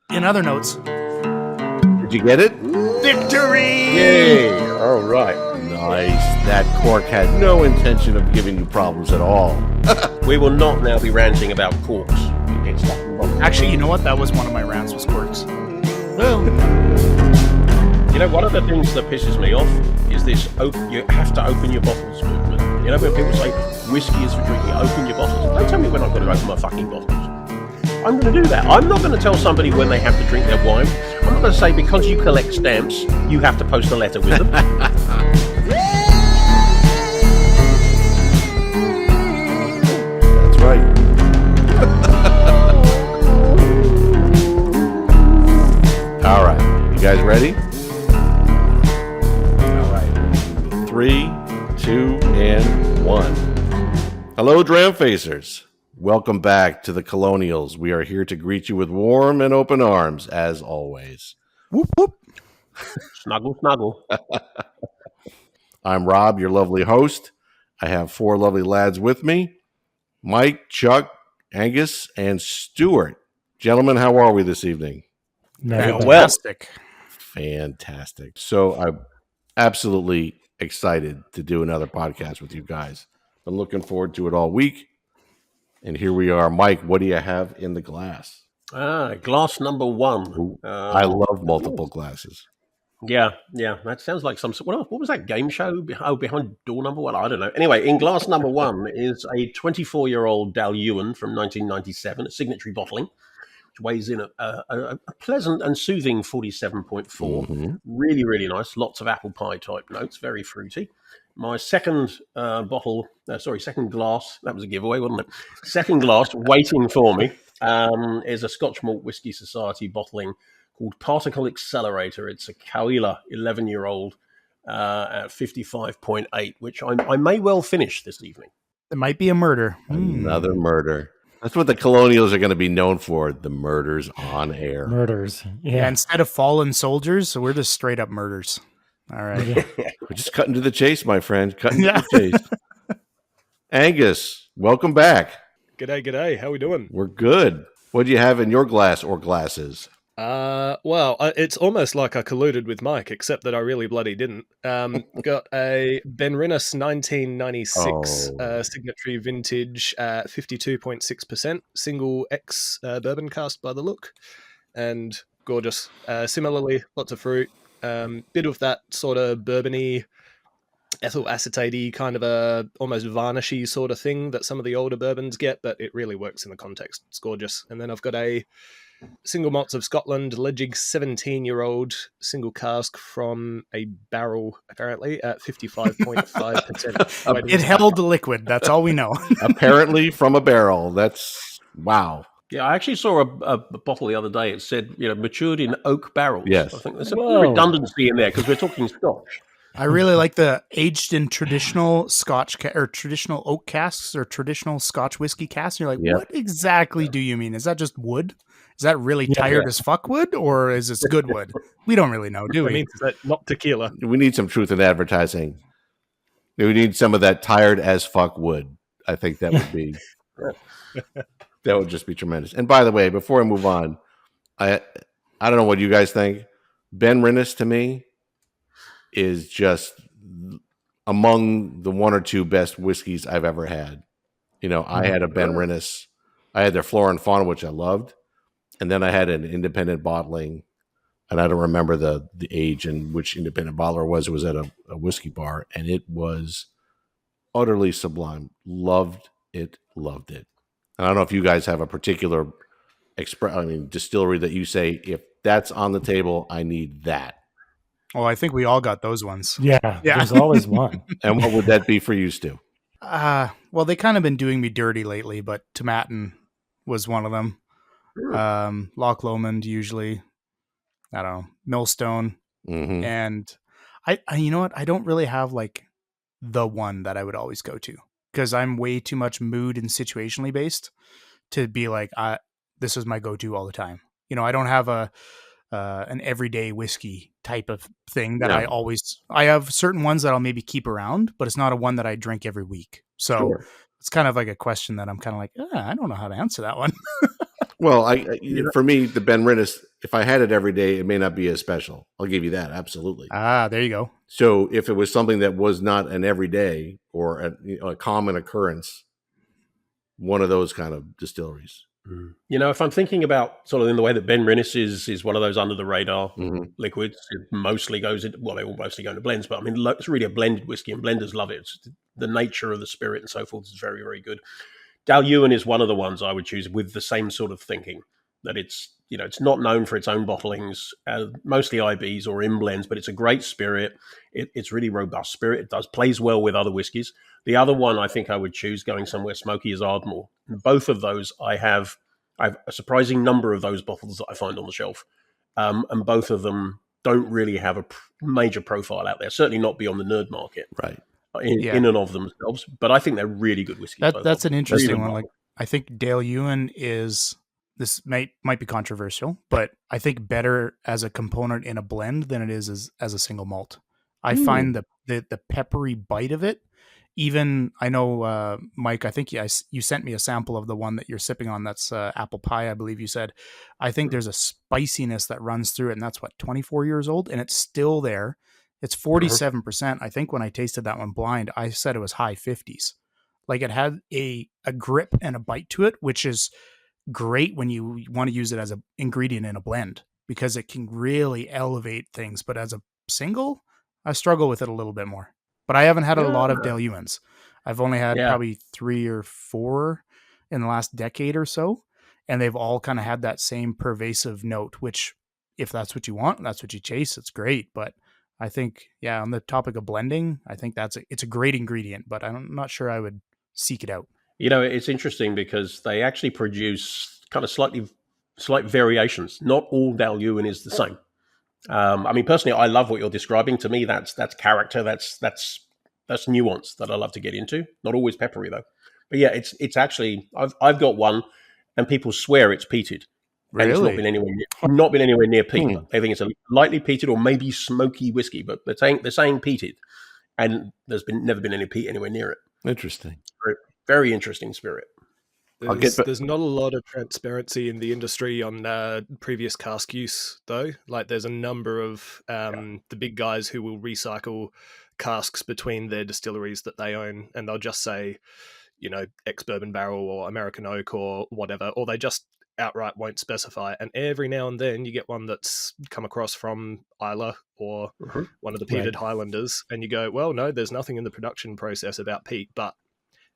In other notes, Did you get it? victory! Yay! All right. Nice. That cork had no intention of giving you problems at all. We will not now be ranting about corks. It's not wrong. Actually, you know what? That was one of my rants, was corks. Well, You know, one of the things that pisses me off is this, you have to open your bottles movement. You know, when people say, whiskey is for drinking, open your bottles. Don't tell me when I've got to open my fucking bottles. I'm going to do that. I'm not going to tell somebody when they have to drink their wine. I'm not going to say because you collect stamps, you have to post a letter with them. that's right. All right. You guys ready? All right. 3, 2, and 1. Hello, Dramfacers. Welcome back to the Colonials. We are here to greet you with warm and open arms, as always. Whoop, whoop. Snuggle, snuggle. I'm Rob, your lovely host. I have 4 lovely lads with me. Mike, Chuck, Angus, and Stuart. Gentlemen, how are we this evening? Fantastic. Fantastic. So I'm absolutely excited to do another podcast with you guys. Been looking forward to it all week. And here we are. Mike, what do you have in the glass? Glass number 1. I love multiple glasses. Yeah. That sounds like some. What was that game show? Behind door number 1. I don't know. Anyway, in glass number 1 is a 24-year-old Dalyuan from 1997, a signatory bottling, which weighs in a pleasant and soothing 47.4. Mm-hmm. Really, really nice. Lots of apple pie type notes. Very fruity. My second second glass, that was a giveaway, wasn't it? Second glass waiting for me is a Scotch Malt Whisky Society bottling called Particle Accelerator. It's a Kawila 11-year-old at 55.8, which I may well finish this evening. It might be a murder. Another murder. That's what the Colonials are going to be known for, the murders on air. Murders. Yeah, instead of fallen soldiers, so we're just straight up murders. All right. We're just cutting to the chase, my friend. Cutting to the chase. Angus, welcome back. G'day. How we doing? We're good. What do you have in your glass or glasses? It's almost like I colluded with Mike, except that I really bloody didn't. Got a Ben Rinus 1996 signatory vintage 52.6%, single X bourbon cask by the look, and gorgeous. Similarly, lots of fruit. Bit of that sort of bourbony, ethyl acetate kind of a almost varnishy sort of thing that some of the older bourbons get, but it really works in the context. It's gorgeous. And then I've got a single malts of Scotland, Ledgig 17-year-old single cask from a barrel, apparently, at 55.5%. It held the liquid. That's all we know. Apparently from a barrel. That's wow. Yeah, I actually saw a bottle the other day. It said, matured in oak barrels. Yes. I think there's a redundancy in there because we're talking Scotch. I really like the aged in traditional Scotch or traditional oak casks or traditional Scotch whiskey casks. You're like, What exactly do you mean? Is that just wood? Is that really tired as fuck wood, or is this good wood? We don't really know, do we? I mean, is that not tequila? We need some truth in advertising. We need some of that tired as fuck wood. I think that would be that would just be tremendous. And by the way, before I move on, I don't know what you guys think. Ben Rinus to me is just among the 1 or 2 best whiskeys I've ever had. I had a Ben Rinus. I had their Flora and Fauna, which I loved. And then I had an independent bottling, and I don't remember the age and which independent bottler it was. It was at a whiskey bar, and it was utterly sublime. Loved it. And I don't know if you guys have a particular distillery that you say, if that's on the table, I need that. Oh, I think we all got those ones. Yeah. There's always one. And what would that be for you, Stu? Well, they kind of been doing me dirty lately, but Tomatin was one of them. Loch Lomond usually. I don't know, Millstone. Mm-hmm. And I you know what? I don't really have like the one that I would always go to because I'm way too much mood and situationally based to be like, this is my go-to all the time. I don't have an everyday whiskey type of thing that I have certain ones that I'll maybe keep around, but it's not a one that I drink every week. So it's kind of like a question that I'm kind of like, I don't know how to answer that one. Well, You know, for me, the Ben Rennis, if I had it every day, it may not be as special. I'll give you that. Absolutely. There you go. So if it was something that was not an everyday or a common occurrence, one of those kind of distilleries. You know, if I'm thinking about sort of in the way that Ben Rennis is one of those under the radar liquids, it mostly goes into, well, they all mostly go into blends, but I mean, it's really a blended whiskey and blenders love it. It's the nature of the spirit and so forth is very, very good. Dalhousie is one of the ones I would choose with the same sort of thinking that it's, you know, it's not known for its own bottlings, mostly IBs or in blends, but it's a great spirit. It's really robust spirit. It plays well with other whiskies. The other one I think I would choose going somewhere smoky is Ardmore. And both of those I have a surprising number of those bottles that I find on the shelf. And both of them don't really have a major profile out there, certainly not beyond the nerd market. Right. In and of themselves, but I think they're really good whiskeys. That's an interesting one. Like, I think Dale Ewan this might be controversial, but I think better as a component in a blend than it is as a single malt. I find the peppery bite of it. Even I know, Mike, I think you sent me a sample of the one that you're sipping on. That's apple pie, I believe you said. I think there's a spiciness that runs through it, and that's 24 years old, and it's still there. It's 47%. I think when I tasted that one blind, I said it was high 50s. Like, it had a grip and a bite to it, which is great when you want to use it as an ingredient in a blend because it can really elevate things. But as a single, I struggle with it a little bit more. But I haven't had a lot of Dale Ewans. I've only had probably 3 or 4 in the last decade or so. And they've all kind of had that same pervasive note, which if that's what you want, that's what you chase, it's great. But I think, on the topic of blending, I think it's a great ingredient, but I'm not sure I would seek it out. You know, it's interesting because they actually produce kind of slight variations. Not all Dalhousie is the same. I mean, personally, I love what you're describing. To me, that's character. That's nuance that I love to get into. Not always peppery though. But yeah, it's actually I've got one, and people swear it's peated. And Really? it's not been anywhere near peat. They think it's a lightly peated or maybe smoky whiskey, but they're saying peated, and there's never been any peat anywhere near it. Interesting. Very, very interesting spirit. There's not a lot of transparency in the industry on previous cask use, though. Like, there's a number of the big guys who will recycle casks between their distilleries that they own, and they'll just say, you know, ex-bourbon barrel or American oak or whatever, or they just outright won't specify. And every now and then you get one that's come across from Isla or one of the peated Highlanders, and you go, well, no, there's nothing in the production process about peat, but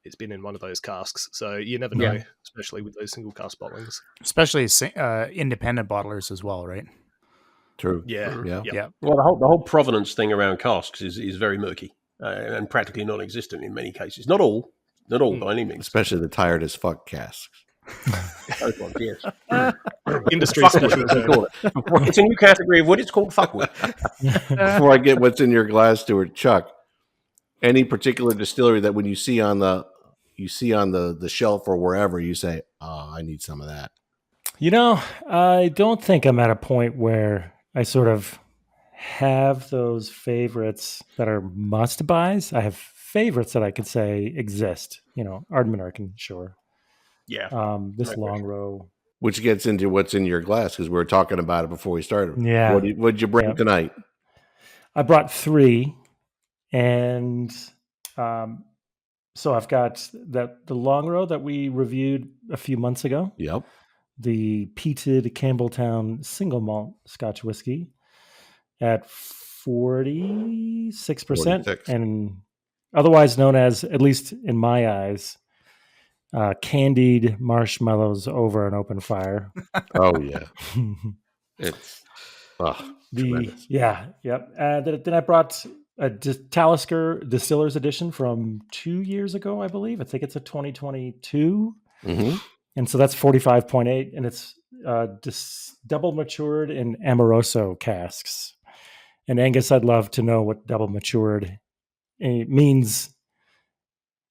it's been in one of those casks. So you never know, especially with those single cask bottlings. Especially independent bottlers as well, right? True. Yeah. Well, the whole provenance thing around casks is very murky and practically non-existent in many cases. Not all by any means. Especially the tired as fuck casks. Those ones, yes. Industry Fuckwood, as we call it. It's a new category of wood. It's called fuckwood. Before I get what's in your glass, Stuart, Chuck, any particular distillery that when you see on the shelf or wherever, you say, "Oh, I need some of that." You know, I don't think I'm at a point where I sort of have those favorites that are must buys. I have favorites that I could say exist. You know, Ardmore, sure. Yeah. This long row. Which gets into what's in your glass because we were talking about it before we started. Yeah. What'd you bring tonight? I brought 3, and so I've got the long row that we reviewed a few months ago. Yep. The peated Campbelltown single malt Scotch whiskey at 46%, 46. and otherwise known as, at least in my eyes, candied marshmallows over an open fire. Oh yeah, it's tremendous. Then I brought a Talisker Distillers Edition from 2 years ago, I believe. I think it's a 2022, and so that's 45.8, and it's double matured in Amoroso casks. And Angus, I'd love to know what double matured means.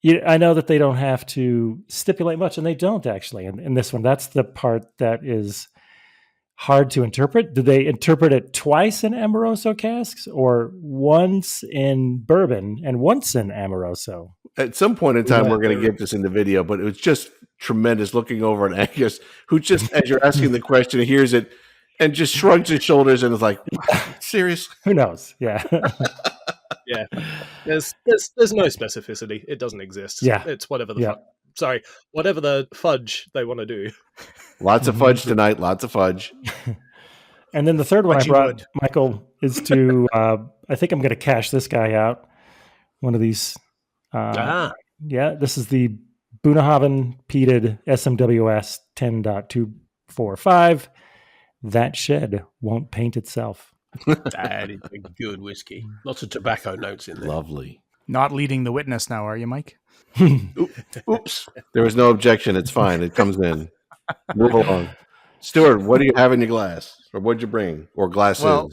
I know that they don't have to stipulate much, and they don't actually. In this one, that's the part that is hard to interpret. Do they interpret it twice in Amoroso casks, or once in bourbon and once in Amoroso? At some point in time, we're going to get this in the video, but it was just tremendous looking over at Angus, who just, as you're asking the question, hears it and just shrugs his shoulders and is like, seriously? Who knows? Yeah. Yeah. There's no specificity. It doesn't exist. Yeah. It's whatever whatever the fudge they want to do. Lots of fudge tonight. Lots of fudge. And then the third one I Fudgy brought, wood. Michael, is to, I think I'm going to cash this guy out. One of these. Yeah, this is the Bunnahabhain peated SMWS 10.245. That shed won't paint itself. That is a good whiskey. Lots of tobacco notes in there. Lovely. Not leading the witness now, are you, Mike? Oops. There was no objection. It's fine. It comes in. Move along. Stuart, what do you have in your glass? Or what'd you bring? Or glasses? Well,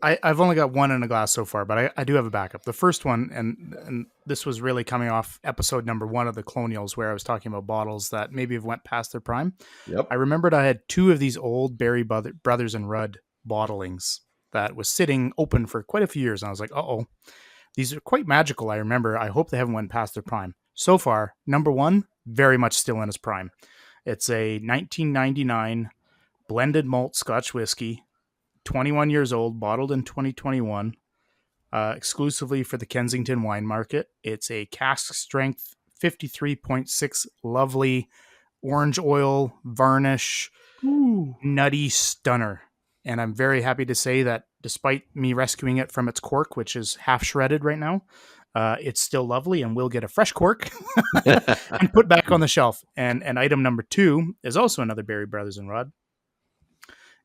I've only got one in a glass so far, but I do have a backup. The first one, and this was really coming off episode number 1 of the Colonials, where I was talking about bottles that maybe have went past their prime. Yep. I remembered I had 2 of these old Barry Brothers and Rudd bottlings that was sitting open for quite a few years. And I was like, uh-oh, these are quite magical. I remember, I hope they haven't went past their prime. So far, number 1, very much still in its prime. It's a 1999 blended malt Scotch whiskey, 21 years old, bottled in 2021, exclusively for the Kensington wine market. It's a cask strength, 53.6, lovely orange oil, varnish, nutty stunner. And I'm very happy to say that despite me rescuing it from its cork, which is half shredded right now, it's still lovely and will get a fresh cork and put back on the shelf. And item number 2 is also another Barry Brothers and Rudd.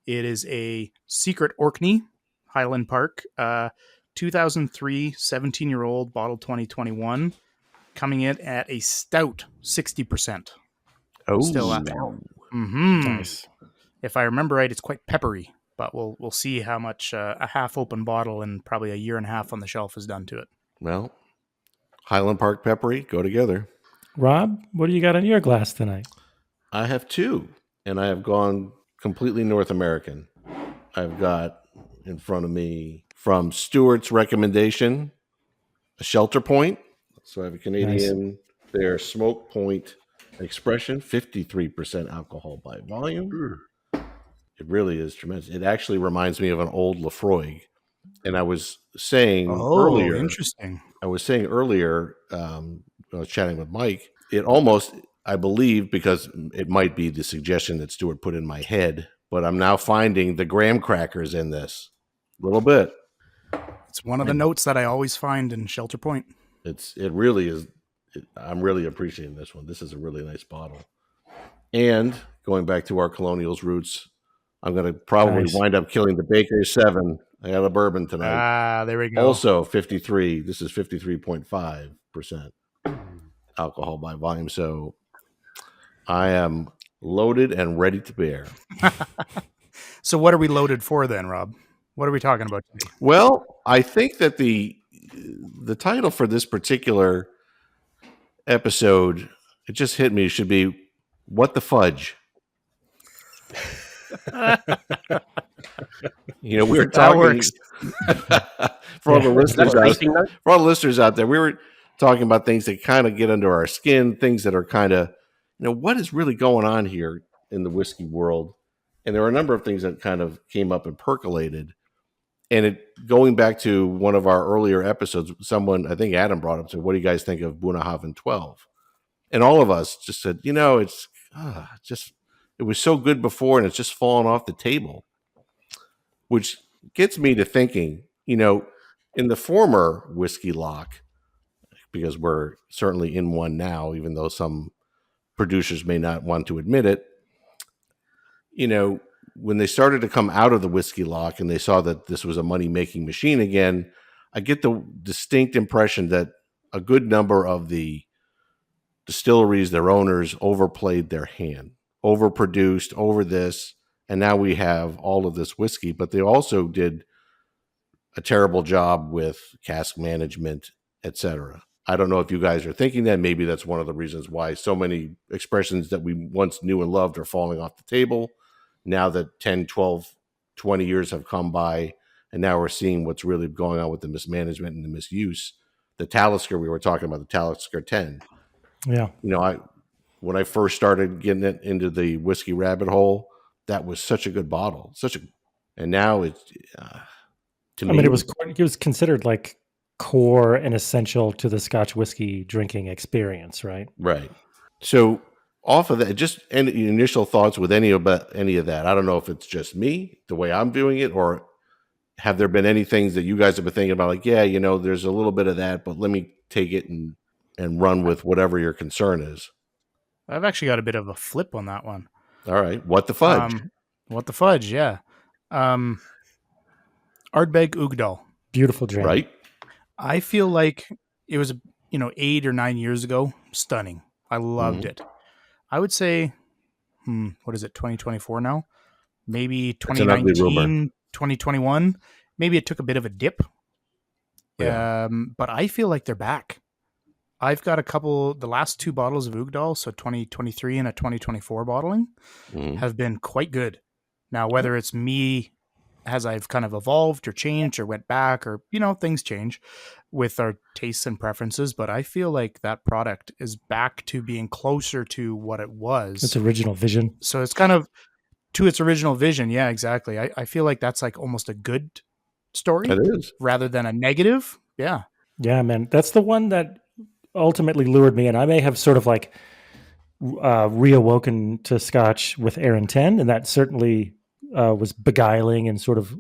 It is a Secret Orkney, Highland Park, 2003, 17-year-old, bottle 2021, coming in at a stout 60%. Oh, Still at Nice. If I remember right, it's quite peppery, but we'll see how much a half-open bottle and probably a year and a half on the shelf has done to it. well, Highland Park peppery go together. Rob, what do you got in your glass tonight? I have 2, and I have gone completely North American. I've got in front of me from Stuart's recommendation, a Shelter Point. So I have a Canadian, their Smoke Point Expression, 53% alcohol by volume. It really is tremendous. It actually reminds me of an old Lafroig. And I was saying earlier, Interesting. I was chatting with Mike, it almost, I believe, because it might be the suggestion that Stuart put in my head, but I'm now finding the graham crackers in this a little bit. It's one of the notes that I always find in Shelter Point. It really is. I'm really appreciating this one. This is a really nice bottle. And going back to our Colonials roots, I'm going to probably wind up killing the Baker's 7. I got a bourbon tonight. There we go. Also 53. This is 53.5% alcohol by volume. So I am loaded and ready to bear. So what are we loaded for then, Rob? What are we talking about today? Well, I think that the title for this particular episode, it just hit me, should be "What the Fudge." We were talking for all the listeners out there. We were talking about things that kind of get under our skin, things that are kind of, what is really going on here in the whiskey world. And there are a number of things that kind of came up and percolated. And going back to one of our earlier episodes, someone, I think Adam brought up, said, what do you guys think of Bunnahabhain 12? And all of us just said, it was so good before and it's just fallen off the table. Which gets me to thinking, in the former whiskey loch, because we're certainly in one now, even though some producers may not want to admit it, when they started to come out of the whiskey loch and they saw that this was a money-making machine again, I get the distinct impression that a good number of the distilleries, their owners, overplayed their hand, overproduced, over this, and now we have all of this whiskey, but they also did a terrible job with cask management, etc. I don't know if you guys are thinking that. Maybe that's one of the reasons why so many expressions that we once knew and loved are falling off the table. Now that 10, 12, 20 years have come by, and now we're seeing what's really going on with the mismanagement and the misuse. the Talisker we were talking about, the Talisker 10. Yeah. When I first started getting it into the whiskey rabbit hole, that was such a good bottle, and now it's to me. It was considered like core and essential to the Scotch whiskey drinking experience, right? Right. So off of that, just any initial thoughts with any of that. I don't know if it's just me, the way I'm viewing it, or have there been any things that you guys have been thinking about? Like, there's a little bit of that, but let me take it and run with whatever your concern is. I've actually got a bit of a flip on that one. All right. What the fudge? Yeah. Ardbeg Ugadal. Beautiful drink. Right. I feel like it was, 8 or 9 years ago. Stunning. I loved it. I would say, what is it, 2024 now? Maybe 2019, 2021. Maybe it took a bit of a dip. Yeah. But I feel like they're back. I've got the last 2 bottles of Ugadal, so 2023 and a 2024 bottling, have been quite good. Now, whether it's me as I've kind of evolved or changed or went back or, things change with our tastes and preferences, but I feel like that product is back to being closer to what it was. Its original vision. So it's kind of to its original vision. Yeah, exactly. I feel like that's like almost a good story. It is. Rather than a negative. Yeah. Yeah, man. That's the one that ultimately lured me, and I may have sort of like reawoken to Scotch with Aaron 10, and that certainly was beguiling and sort of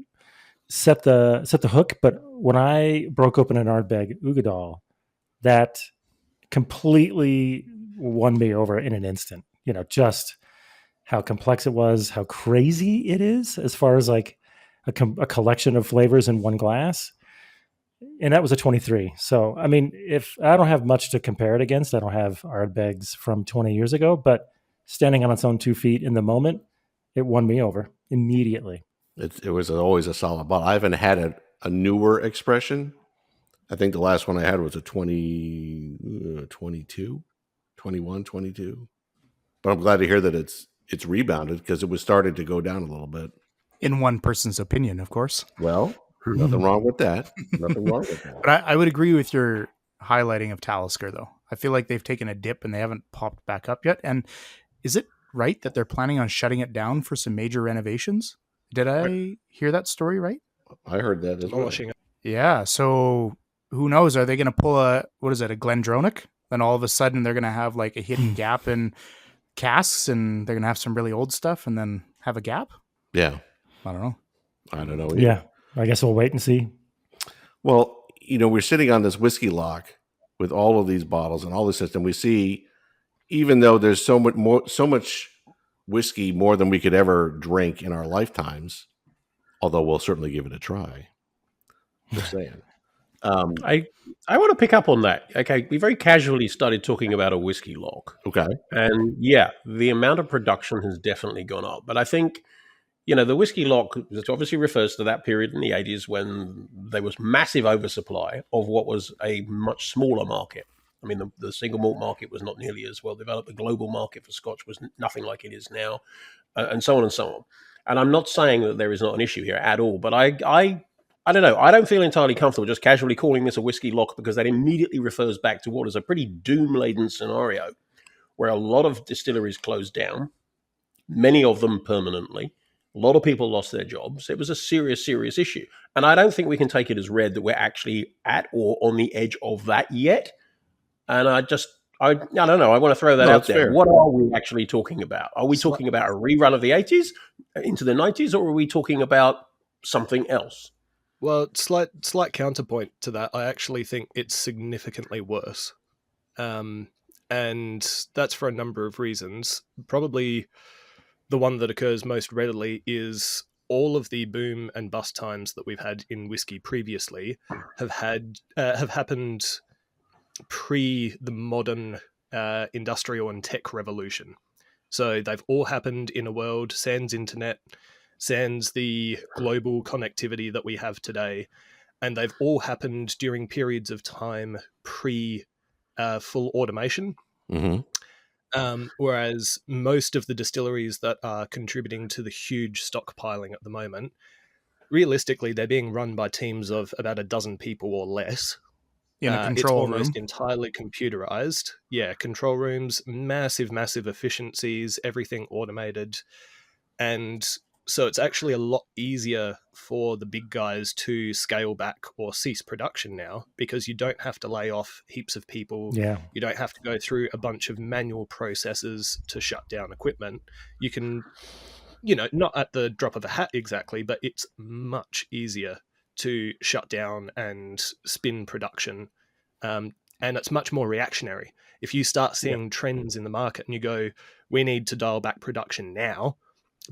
set the hook. But when I broke open an Ardbeg Ugadal, that completely won me over in an instant. Just how complex it was, how crazy it is as far as like a collection of flavors in one glass. And that was a 23. So, if I don't have much to compare it against, I don't have Ardbegs from 20 years ago, but standing on its own 2 feet in the moment, it won me over immediately. It was always a solid bottle. I haven't had a newer expression. I think the last one I had was a 22. But I'm glad to hear that it's rebounded because it was starting to go down a little bit. In one person's opinion, of course. Well, nothing wrong with that. But I would agree with your highlighting of Talisker, though. I feel like they've taken a dip and they haven't popped back up yet. And is it right that they're planning on shutting it down for some major renovations? Did I hear that story right? I heard that as well. Yeah. So who knows? Are they going to pull a Glendronach? Then all of a sudden they're going to have like a hidden gap in casks and they're going to have some really old stuff and then have a gap? Yeah. I don't know. Either. Yeah. I guess we'll wait and see. Well, we're sitting on this whiskey loch with all of these bottles and all this system. We see, even though there's so much whiskey more than we could ever drink in our lifetimes, although we'll certainly give it a try. Just saying. I want to pick up on that. Okay, we very casually started talking about a whiskey loch. Okay. And yeah, the amount of production has definitely gone up. But I think, the whiskey loch obviously refers to that period in the 80s when there was massive oversupply of what was a much smaller market. The single malt market was not nearly as well developed. The global market for Scotch was nothing like it is now, and so on and so on. And I'm not saying that there is not an issue here at all, but I don't know. I don't feel entirely comfortable just casually calling this a whiskey loch because that immediately refers back to what is a pretty doom-laden scenario where a lot of distilleries closed down, many of them permanently. A lot of people lost their jobs. It was a serious, serious issue. And I don't think we can take it as read that we're actually at or on the edge of that yet. And I don't know. I want to throw that out there. Fair. What are we actually talking about? Are we talking about a rerun of the 80s into the 90s, or are we talking about something else? Well, slight counterpoint to that. I actually think it's significantly worse. And that's for a number of reasons. Probably the one that occurs most readily is all of the boom and bust times that we've had in whiskey previously have happened pre the modern industrial and tech revolution. So they've all happened in a world sans internet, sans the global connectivity that we have today, and they've all happened during periods of time pre full automation. Mm-hmm. Whereas most of the distilleries that are contributing to the huge stockpiling at the moment, realistically, they're being run by teams of about a dozen people or less. in a It's control room. almost entirely computerized. Yeah, control rooms, massive efficiencies, everything automated. And so it's actually a lot easier for the big guys to scale back or cease production now, because you don't have to lay off heaps of people. Yeah. You don't have to go through a bunch of manual processes to shut down equipment. You can, not at the drop of a hat exactly, but it's much easier to shut down and spin production. And it's much more reactionary. If you start seeing trends in the market and you go, we need to dial back production now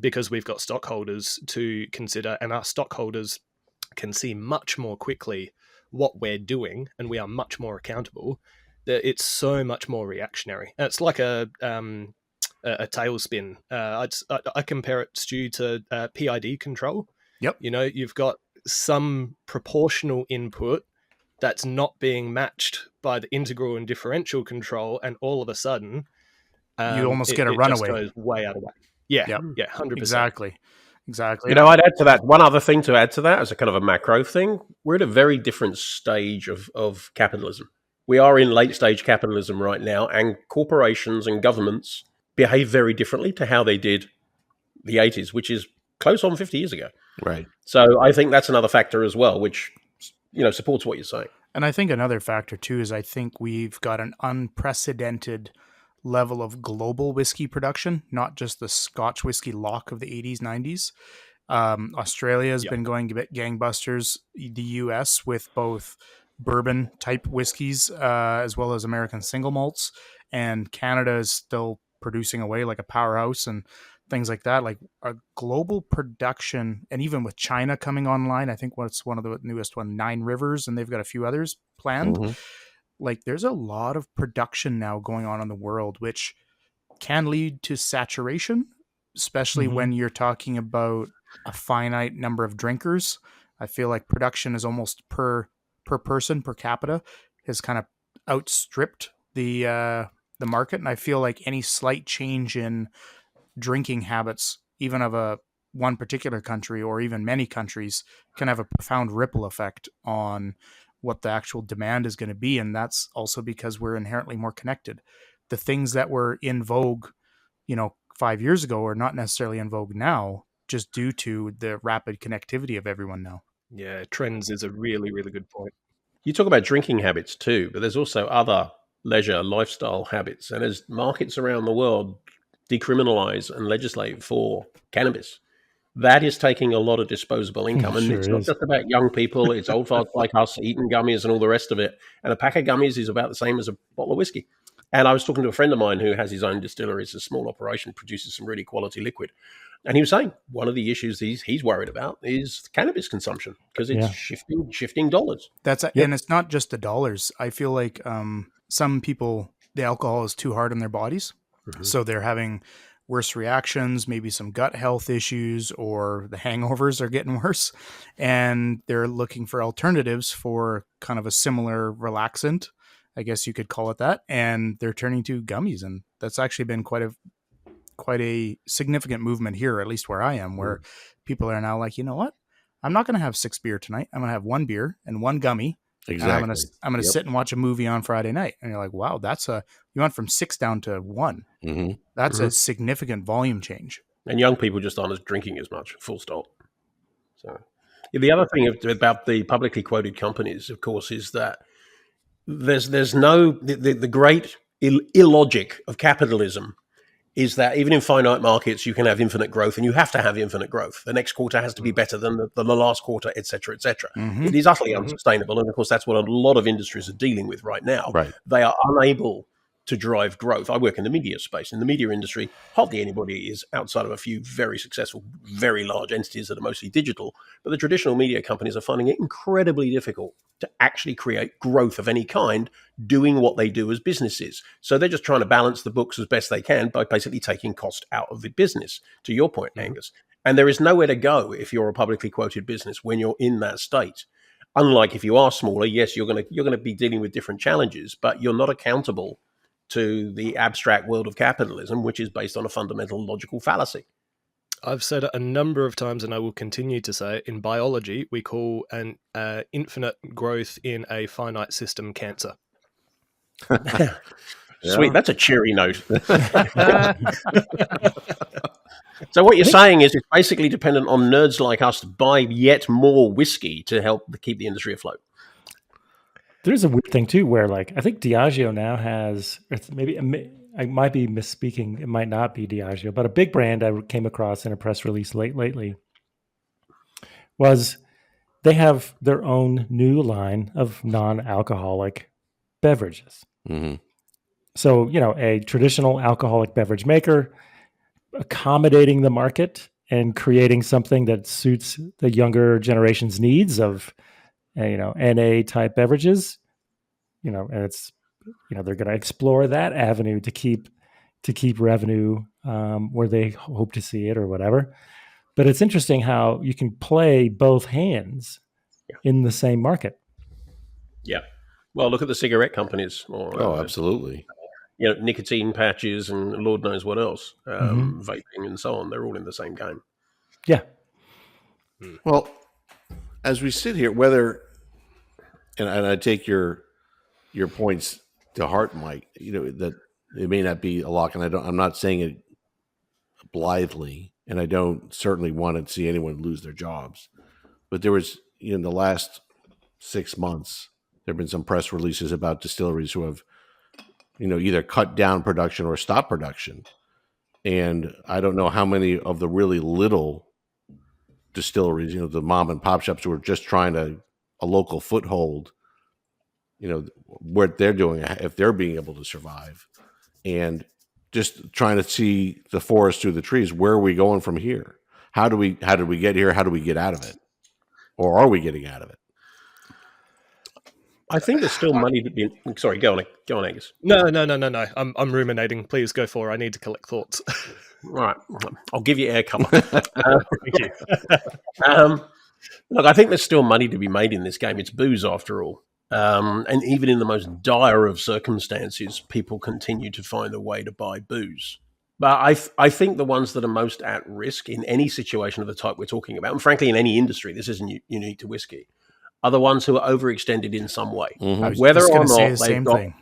because we've got stockholders to consider, and our stockholders can see much more quickly what we're doing, and we are much more accountable, that it's so much more reactionary. And it's like a tailspin. I compare it, Stu, to PID control. Yep. You've got some proportional input that's not being matched by the integral and differential control, and all of a sudden, you almost get a it runaway. just goes way out of whack. Yeah, Yep. yeah, 100%. Exactly. I'd add to that one other thing to add to that as a kind of a macro thing. We're at a very different stage of capitalism. We are in late stage capitalism right now, and corporations and governments behave very differently to how they did the 80s, which is close on 50 years ago. Right. So I think that's another factor as well, which supports what you're saying. And I think another factor too is I think we've got an unprecedented level of global whiskey production, not just the Scotch whiskey loch of the 80s, 90s. Australia has been going gangbusters. The US with both bourbon type whiskeys as well as American single malts, and Canada is still producing away like a powerhouse and things like that. Like a global production, and even with China coming online, I think what's one of the newest one, 9 Rivers, and they've got a few others planned. Mm-hmm. Like there's a lot of production now going on in the world, which can lead to saturation, especially when you're talking about a finite number of drinkers. I feel like production is almost per person, per capita, has kind of outstripped the market. And I feel like any slight change in drinking habits, even of one particular country or even many countries, can have a profound ripple effect on what the actual demand is going to be. And that's also because we're inherently more connected. The things that were in vogue, 5 years ago are not necessarily in vogue now, just due to the rapid connectivity of everyone now. Yeah, trends is a really, really good point. You talk about drinking habits too, but there's also other leisure lifestyle habits. And as markets around the world decriminalize and legislate for cannabis, that is taking a lot of disposable income. And it's not just about young people. It's old farts like us eating gummies and all the rest of it. And a pack of gummies is about the same as a bottle of whiskey. And I was talking to a friend of mine who has his own distillery. It's a small operation, produces some really quality liquid. And he was saying one of the issues he's worried about is cannabis consumption, because it's shifting dollars. And it's not just the dollars. I feel like some people, the alcohol is too hard on their bodies. Mm-hmm. So they're having worse reactions, maybe some gut health issues, or the hangovers are getting worse. And they're looking for alternatives for kind of a similar relaxant, I guess you could call it that. And they're turning to gummies. And that's actually been quite a significant movement here, at least where I am, where people are now like, you know what? I'm not going to have 6 beer tonight. I'm going to have 1 beer and 1 gummy. Exactly. And I'm going to sit and watch a movie on Friday night. And you're like, wow, you went from 6 down to 1. Mm-hmm. That's a significant volume change. And young people just aren't as drinking as much, full stop. So the other thing about the publicly quoted companies, of course, is that there's no, the great illogic of capitalism is that even in finite markets, you can have infinite growth, and you have to have infinite growth. The next quarter has to be better than the last quarter, et cetera, et cetera. Mm-hmm. It is utterly unsustainable. And of course, that's what a lot of industries are dealing with right now. Right. They are unable to drive growth. I work in the media space. In the media industry, hardly anybody is, outside of a few very successful, very large entities that are mostly digital. But the traditional media companies are finding it incredibly difficult to actually create growth of any kind doing what they do as businesses. So they're just trying to balance the books as best they can by basically taking cost out of the business, to your point, Angus. And there is nowhere to go if you're a publicly quoted business when you're in that state. Unlike if you are smaller, yes, you're going to be dealing with different challenges, but you're not accountable to the abstract world of capitalism, which is based on a fundamental logical fallacy. I've said it a number of times, and I will continue to say it. In biology, we call an infinite growth in a finite system cancer. Sweet, that's a cheery note. So what you're saying is it's basically dependent on nerds like us to buy yet more whiskey to help keep the industry afloat. There's a weird thing too, where like I think Diageo now has, maybe I might be misspeaking. It might not be Diageo, but a big brand I came across in a press release lately was they have their own new line of non-alcoholic beverages. Mm-hmm. So, a traditional alcoholic beverage maker accommodating the market and creating something that suits the younger generation's needs of, NA type beverages, and it's, they're going to explore that avenue to keep revenue where they hope to see it or whatever. But it's interesting how you can play both hands in the same market. Yeah. Well, look at the cigarette companies. Absolutely. Nicotine patches and Lord knows what else, vaping and so on. They're all in the same game. Yeah. Well, as we sit here, and I take your points to heart, Mike, that it may not be a lock, and I'm not saying it blithely, and I don't certainly want to see anyone lose their jobs. But there was, in the last 6 months, there have been some press releases about distilleries who have, either cut down production or stopped production. And I don't know how many of the really little distilleries, the mom and pop shops who are just trying a local foothold, what they're doing, if they're being able to survive, and just trying to see the forest through the trees. Where are we going from here? How did we get here? How do we get out of it? Or are we getting out of it? I think there's still money to be. Sorry, go on, Angus. No. I'm ruminating. Please go for it. I need to collect thoughts. Right, I'll give you air cover. Thank you. Look, I think there's still money to be made in this game. It's booze after all. And even in the most dire of circumstances, people continue to find a way to buy booze. But I think the ones that are most at risk in any situation of the type we're talking about, and frankly in any industry, this isn't unique to whiskey, are the ones who are overextended in some way. Mm-hmm. Whether or not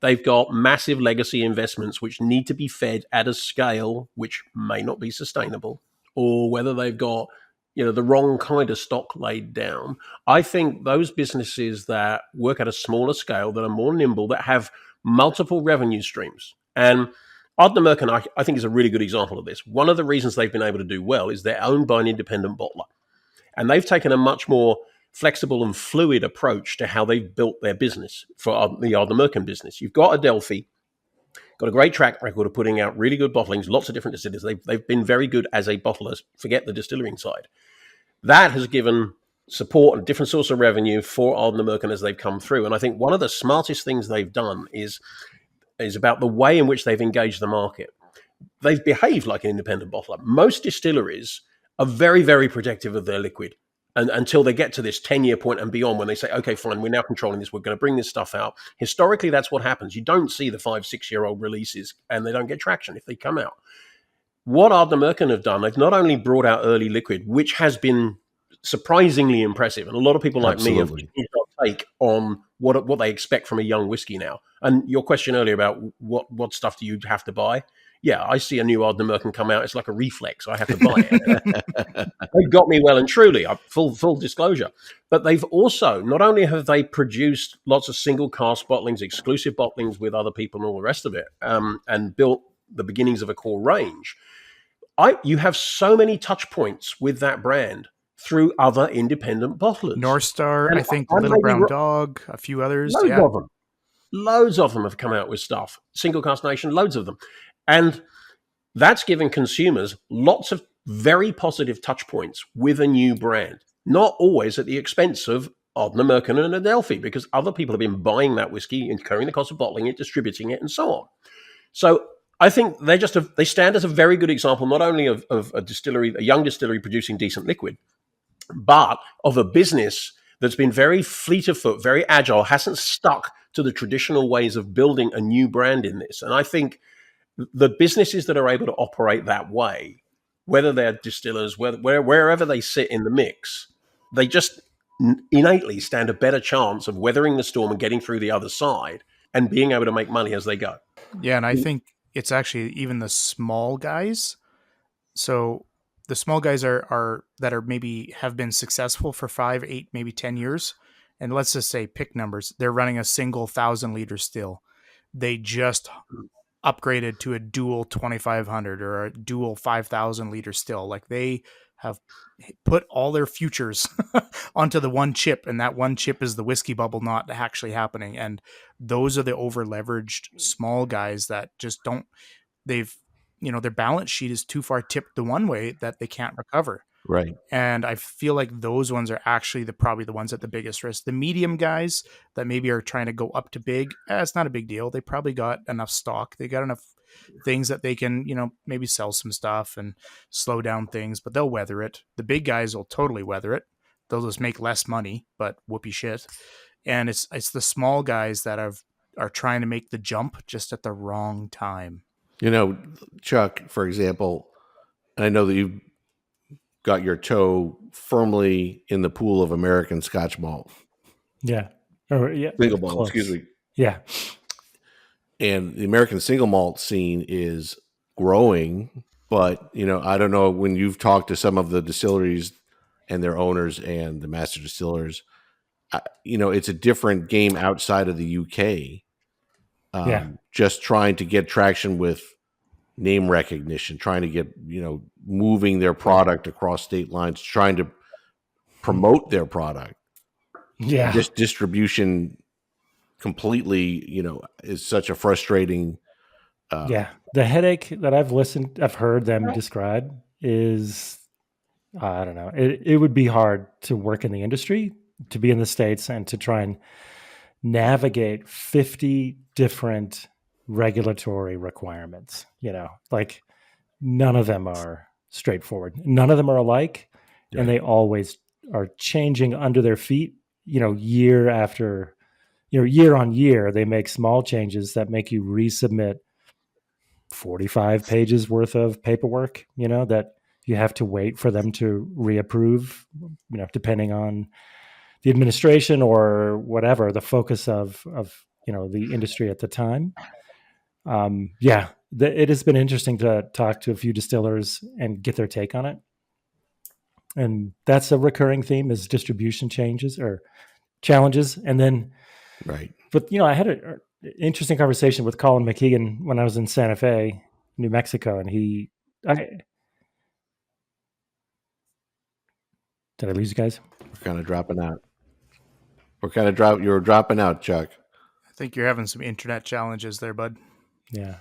they've got massive legacy investments which need to be fed at a scale which may not be sustainable, or whether they've got the wrong kind of stock laid down. I think those businesses that work at a smaller scale, that are more nimble, that have multiple revenue streams. And Ardnamurchan, I think, is a really good example of this. One of the reasons they've been able to do well is they're owned by an independent bottler. And they've taken a much more flexible and fluid approach to how they've built their business for the Ardnamurchan business. You've got Adelphi, got a great track record of putting out really good bottlings, lots of different distillers. They've been very good as a bottler, forget the distilling side. That has given support and different source of revenue for Ardnamurchan as they've come through. And I think one of the smartest things they've done is about the way in which they've engaged the market. They've behaved like an independent bottler. Most distilleries are very, very protective of their liquid until they get to this 10-year point and beyond, when they say, okay, fine, we're now controlling this. We're going to bring this stuff out. Historically, that's what happens. You don't see the 5-6-year-old releases, and they don't get traction if they come out. What Ardnamurchan have done, they've not only brought out early liquid, which has been surprisingly impressive, and a lot of people like me have take on what they expect from a young whiskey now. And your question earlier about what stuff do you have to buy? Yeah, I see a new Ardnamurchan come out. It's like a reflex. I have to buy it. They've got me well and truly, full disclosure. But they've also, not only have they produced lots of single cask bottlings, exclusive bottlings with other people and all the rest of it, and built the beginnings of a core range, you have so many touch points with that brand through other independent bottlers. North Star, I think Little Brown Dog, a few others. Loads of them have come out with stuff. Single Cask Nation, loads of them. And that's given consumers lots of very positive touch points with a new brand, not always at the expense of Ardnamurchan and Adelphi, because other people have been buying that whiskey, incurring the cost of bottling it, distributing it, and so on. So I think they stand as a very good example, not only of a distillery, a young distillery producing decent liquid, but of a business that's been very fleet of foot, very agile, hasn't stuck to the traditional ways of building a new brand in this. And I think the businesses that are able to operate that way whether they're distillers, wherever they sit in the mix, they just innately stand a better chance of weathering the storm and getting through the other side and being able to make money as they go. Yeah, and I think it's actually even the small guys. So the small guys are that are maybe have been successful for 5, 8, maybe 10 years. And let's just say pick numbers. They're running a single 1,000-liter still. They just upgraded to a dual 2,500 or a dual 5,000-liter still. Like they have put all their futures onto the one chip, and that one chip is the whiskey bubble not actually happening. And those are the over leveraged small guys that just don't, they've, their balance sheet is too far tipped the one way that they can't recover. Right. And I feel like those ones are actually probably the ones at the biggest risk. The medium guys that maybe are trying to go up to big, it's not a big deal. They probably got enough stock. They got enough things that they can, maybe sell some stuff and slow down things, but they'll weather it. The big guys will totally weather it. They'll just make less money, but whoopee shit. And it's the small guys that are trying to make the jump just at the wrong time. Chuck, for example, I know that you've got your toe firmly in the pool of American Scotch malt. Yeah. Single malt, excuse me. Yeah. And the American single malt scene is growing, but, I don't know, when you've talked to some of the distilleries and their owners and the master distillers, it's a different game outside of the UK. Just trying to get traction with name recognition, trying to get, moving their product across state lines, trying to promote their product. Yeah. This distribution completely, is such a frustrating. The headache that I've heard them describe is, I don't know, it would be hard to work in the industry, to be in the States and to try and navigate 50 different regulatory requirements. Like none of them are straightforward. None of them are alike. Right. And they always are changing under their feet, year after, year on year, they make small changes that make you resubmit 45 pages worth of paperwork, that you have to wait for them to reapprove, depending on the administration or whatever, the focus of the industry at the time. It has been interesting to talk to a few distillers and get their take on it. And that's a recurring theme, is distribution changes or challenges. And then, right. But, I had an interesting conversation with Colin McKeegan when I was in Santa Fe, New Mexico. And did I lose you guys? We're kind of dropping out. You're dropping out, Chuck. I think you're having some internet challenges there, bud. Yeah.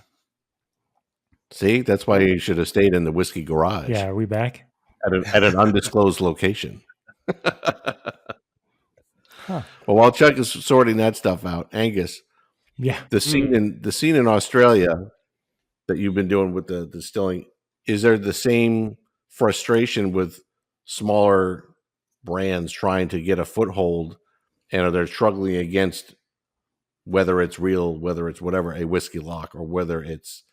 See, that's why you should have stayed in the whiskey garage. Yeah, are we back? At an undisclosed location. Huh. Well, while Chuck is sorting that stuff out, Angus, the scene in Australia that you've been doing with the distilling, is there the same frustration with smaller brands trying to get a foothold, and are they struggling against, whether it's real, whether it's whatever, a whiskey lock, or whether it's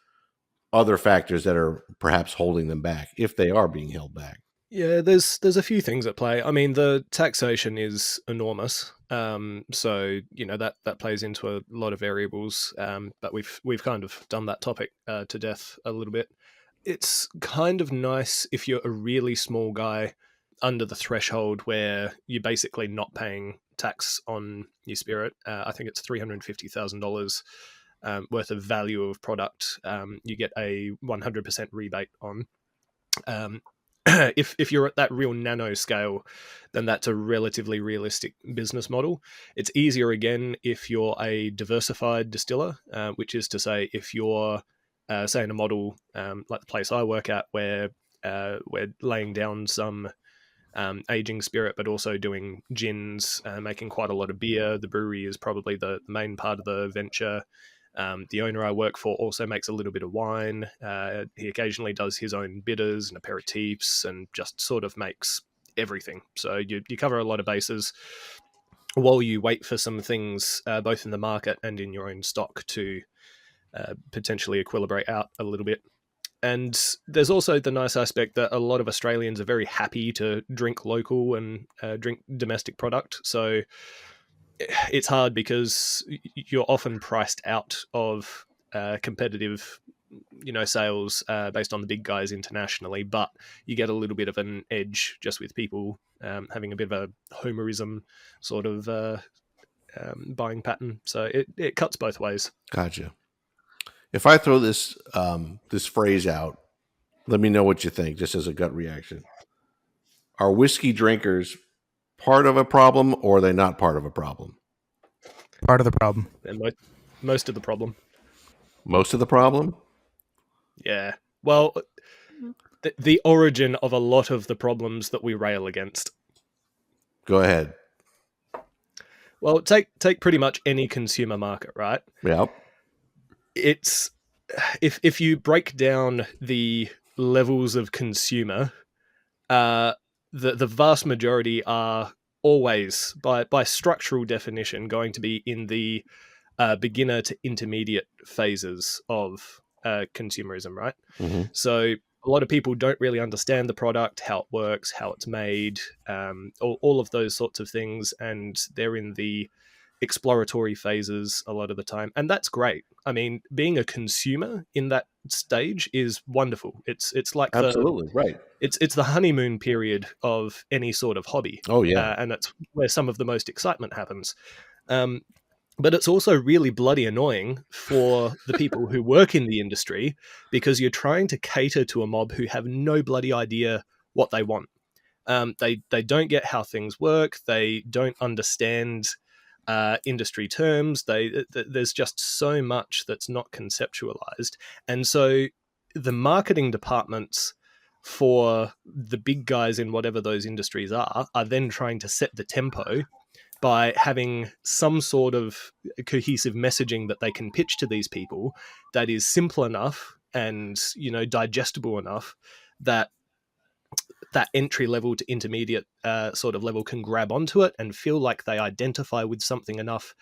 other factors that are perhaps holding them back, if they are being held back? Yeah, there's a few things at play. I mean, the taxation is enormous, so that plays into a lot of variables. But we've kind of done that topic to death a little bit. It's kind of nice if you're a really small guy under the threshold where you're basically not paying tax on your spirit. I think it's $350,000 worth of value of product. You get a 100% rebate on. If you're at that real nano scale, then that's a relatively realistic business model. It's easier again if you're a diversified distiller, which is to say, if you're say in a model like the place I work at, where we're laying down some aging spirit, but also doing gins, making quite a lot of beer. The brewery is probably the main part of the venture. The owner I work for also makes a little bit of wine. He occasionally does his own bitters and aperitifs, and just sort of makes everything. So you cover a lot of bases while you wait for some things, both in the market and in your own stock, to potentially equilibrate out a little bit. And there's also the nice aspect that a lot of Australians are very happy to drink local and drink domestic product. So it's hard because you're often priced out of competitive, sales based on the big guys internationally, but you get a little bit of an edge just with people having a bit of a homerism sort of buying pattern. So it cuts both ways. Gotcha. If I throw this this phrase out, let me know what you think, just as a gut reaction. Are whiskey drinkers part of a problem, or are they not part of a problem? Part of the problem. And most of the problem. Most of the problem? Yeah. Well, the origin of a lot of the problems that we rail against. Go ahead. Well, take pretty much any consumer market, right? Yep. It's if you break down the levels of consumer, the vast majority are always by structural definition going to be in the beginner to intermediate phases of consumerism, right? Mm-hmm. So a lot of people don't really understand the product, how it works, how it's made, all of those sorts of things, and they're in the exploratory phases a lot of the time, and that's great. I mean, being a consumer in that stage is wonderful. It's like absolutely right. It's the honeymoon period of any sort of hobby. Oh yeah, and that's where some of the most excitement happens. But it's also really bloody annoying for the people who work in the industry, because you're trying to cater to a mob who have no bloody idea what they want. They don't get how things work. They don't understand industry terms. There's just so much that's not conceptualized. And so the marketing departments for the big guys in whatever those industries are then trying to set the tempo by having some sort of cohesive messaging that they can pitch to these people that is simple enough and, digestible enough that entry level to intermediate sort of level can grab onto it and feel like they identify with something enough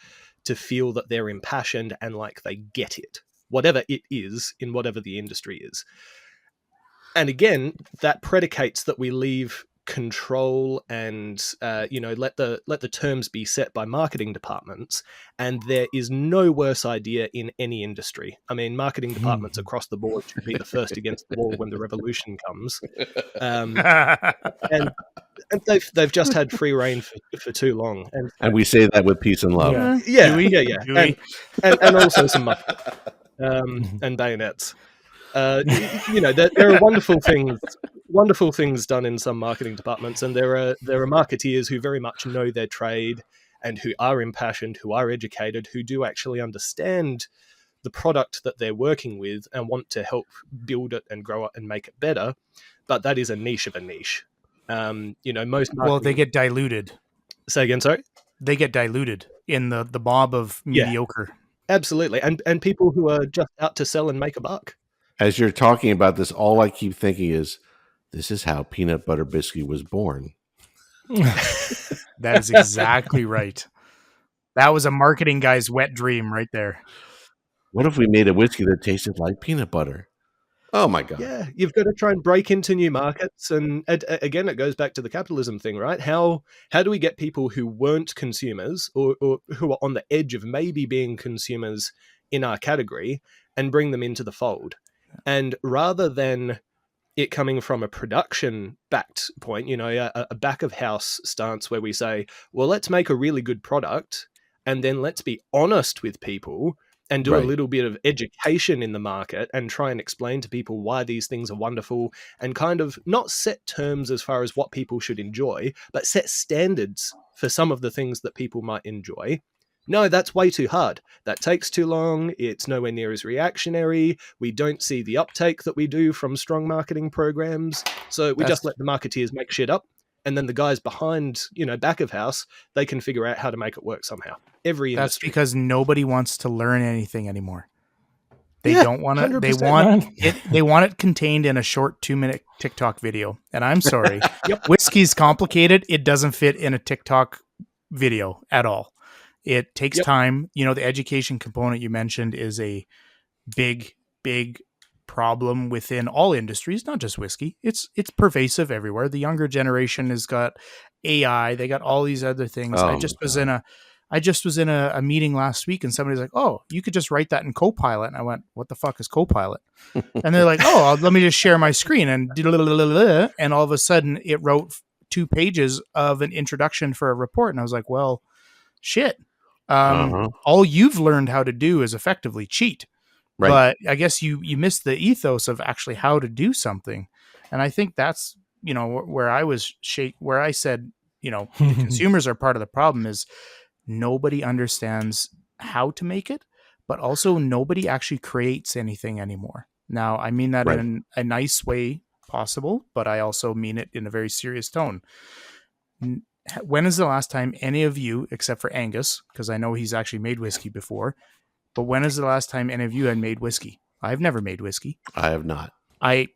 to feel that they're impassioned and like they get it, whatever it is in whatever the industry is. And again, that predicates that we leave control and let the terms be set by marketing departments, and there is no worse idea in any industry. I mean, marketing departments across the board should be the first against the wall when the revolution comes, and they've just had free reign for too long, and we say that with peace and love. Yeah. And also some muffins and bayonets. There are wonderful things done in some marketing departments, and there are marketeers who very much know their trade and who are impassioned, who are educated, who do actually understand the product that they're working with and want to help build it and grow it and make it better. But that is a niche of a niche. They get diluted. Say again, sorry? They get diluted in the mob of mediocre. Absolutely, and people who are just out to sell and make a buck. As you're talking about this, all I keep thinking is, this is how peanut butter biscuit was born. That is exactly right. That was a marketing guy's wet dream right there. What if we made a whiskey that tasted like peanut butter? Oh my God. Yeah, you've got to try and break into new markets. And again, it goes back to the capitalism thing, right? How do we get people who weren't consumers or who are on the edge of maybe being consumers in our category and bring them into the fold? And rather than it coming from a production-backed point, a back-of-house stance where we say, well, let's make a really good product and then let's be honest with people and do a little bit of education in the market and try and explain to people why these things are wonderful and kind of not set terms as far as what people should enjoy, but set standards for some of the things that people might enjoy. No, that's way too hard. That takes too long. It's nowhere near as reactionary. We don't see the uptake that we do from strong marketing programs. So we just let the marketeers make shit up. And then the guys behind, back of house, they can figure out how to make it work somehow. Every industry. That's because nobody wants to learn anything anymore. They don't want to. They want it contained in a short 2-minute TikTok video. And I'm sorry, whiskey's complicated. It doesn't fit in a TikTok video at all. It takes time. The education component you mentioned is a big problem within all industries, not just whiskey. It's pervasive everywhere. The younger generation has got AI. They got all these other things. I just was in a meeting last week, and somebody's like, "Oh, you could just write that in Copilot." And I went, "What the fuck is Copilot?" And they're like, "Oh, let me just share my screen." And all of a sudden, it wrote 2 pages of an introduction for a report. And I was like, "Well, shit. All you've learned how to do is effectively cheat." Right. But I guess you missed the ethos of actually how to do something. And I think that's, where I was where I said, the consumers are part of the problem is nobody understands how to make it, but also nobody actually creates anything anymore. Now, I mean that in a nice way possible, but I also mean it in a very serious tone. When is the last time any of you, except for Angus, because I know he's actually made whiskey before, but when is the last time any of you had made whiskey? I've never made whiskey. I have not. I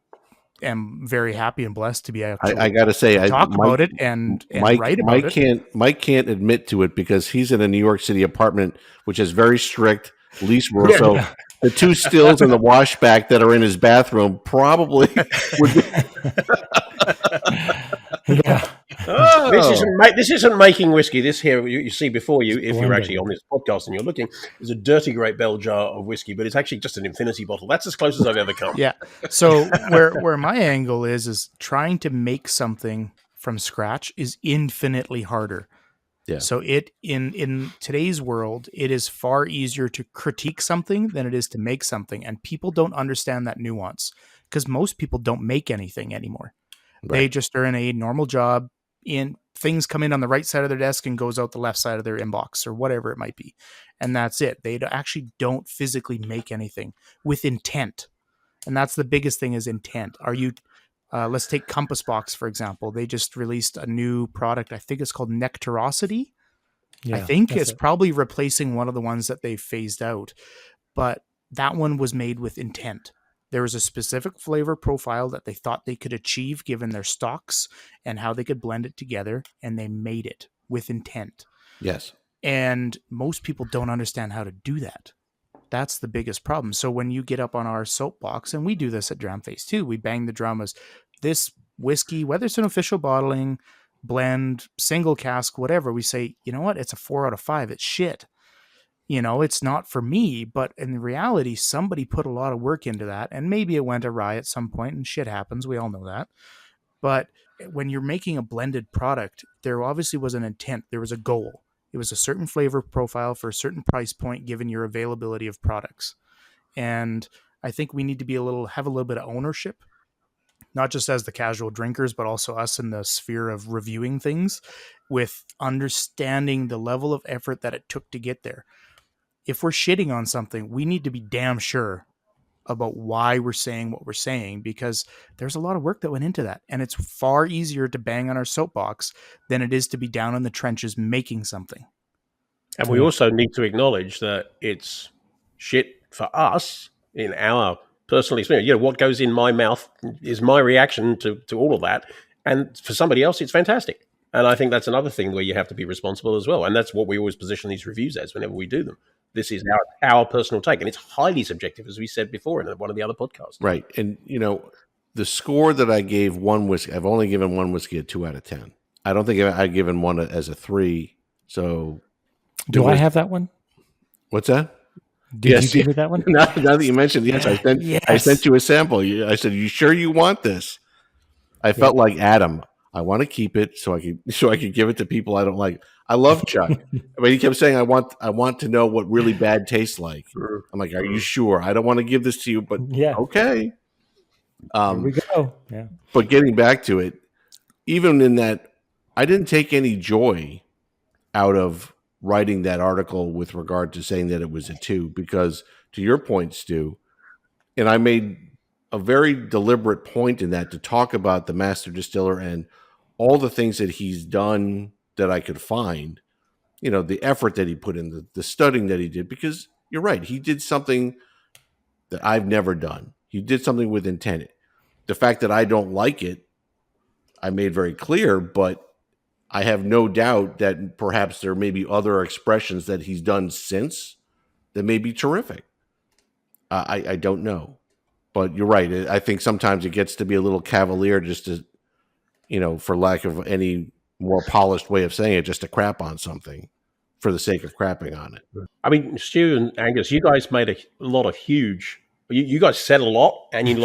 am very happy and blessed to be able I got to say, talk about it and write about it. Mike can't admit to it because he's in a New York City apartment, which is very strict lease rules. So the 2 stills and the washback that are in his bathroom probably would be. Yeah. Oh. This isn't making whiskey. This here you see before you, if you're actually on this podcast and you're looking, is a dirty Great Bell jar of whiskey, but it's actually just an infinity bottle. That's as close as I've ever come. Yeah. So where my angle is trying to make something from scratch is infinitely harder. Yeah. So in today's world, it is far easier to critique something than it is to make something, and people don't understand that nuance because most people don't make anything anymore. Right. They just are in a normal job. Things come in on the right side of their desk and goes out the left side of their inbox or whatever it might be. And that's it. They actually don't physically make anything with intent. And that's the biggest thing is intent. Let's take Compass Box, for example. They just released a new product. I think it's called Nectarosity. Yeah, I think it's probably replacing one of the ones that they phased out. But that one was made with intent. There was a specific flavor profile that they thought they could achieve given their stocks and how they could blend it together, and they made it with intent. Yes. And most people don't understand how to do that. That's the biggest problem. So when you get up on our soapbox, and we do this at Dramface too, we bang the drum as this whiskey, whether it's an official bottling, blend, single cask, whatever, we say, you know what? It's a 4 out of 5. It's shit. It's not for me, but in reality, somebody put a lot of work into that, and maybe it went awry at some point, and shit happens. We all know that. But when you're making a blended product, there obviously was an intent. There was a goal. It was a certain flavor profile for a certain price point, given your availability of products. And I think we need to have a little bit of ownership, not just as the casual drinkers, but also us in the sphere of reviewing things, with understanding the level of effort that it took to get there. If we're shitting on something, we need to be damn sure about why we're saying what we're saying, because there's a lot of work that went into that. And it's far easier to bang on our soapbox than it is to be down in the trenches making something. And we also need to acknowledge that it's shit for us in our personal experience. What goes in my mouth is my reaction to all of that. And for somebody else, it's fantastic. And I think that's another thing where you have to be responsible as well. And that's what we always position these reviews as whenever we do them. This is our personal take. And it's highly subjective, as we said before in one of the other podcasts. Right. And, the score that I gave one whiskey, I've only given one whiskey a 2 out of 10. I don't think I've given one as a 3. So do I have that one? What's that? Did you give me that one? Now that you mentioned, yes, I sent you a sample. I said, "You sure you want this?" I felt like Adam. I want to keep it so I could give it to people I don't like. I love Chuck. I mean, he kept saying, I want to know what really bad tastes like. I'm like, are you sure? I don't want to give this to you, but okay. Here we go. Yeah. But getting back to it, even in that, I didn't take any joy out of writing that article with regard to saying that it was a 2, because to your point, Stu, and I made a very deliberate point in that to talk about the master distiller and all the things that he's done that I could find, the effort that he put in, the studying that he did, because you're right. He did something that I've never done. He did something with intent. The fact that I don't like it, I made very clear, but I have no doubt that perhaps there may be other expressions that he's done since that may be terrific. I don't know. But you're right. I think sometimes it gets to be a little cavalier, just to, for lack of any more polished way of saying it, just to crap on something for the sake of crapping on it. I mean, Stu and Angus, you guys made a lot of huge. You guys said a lot, and you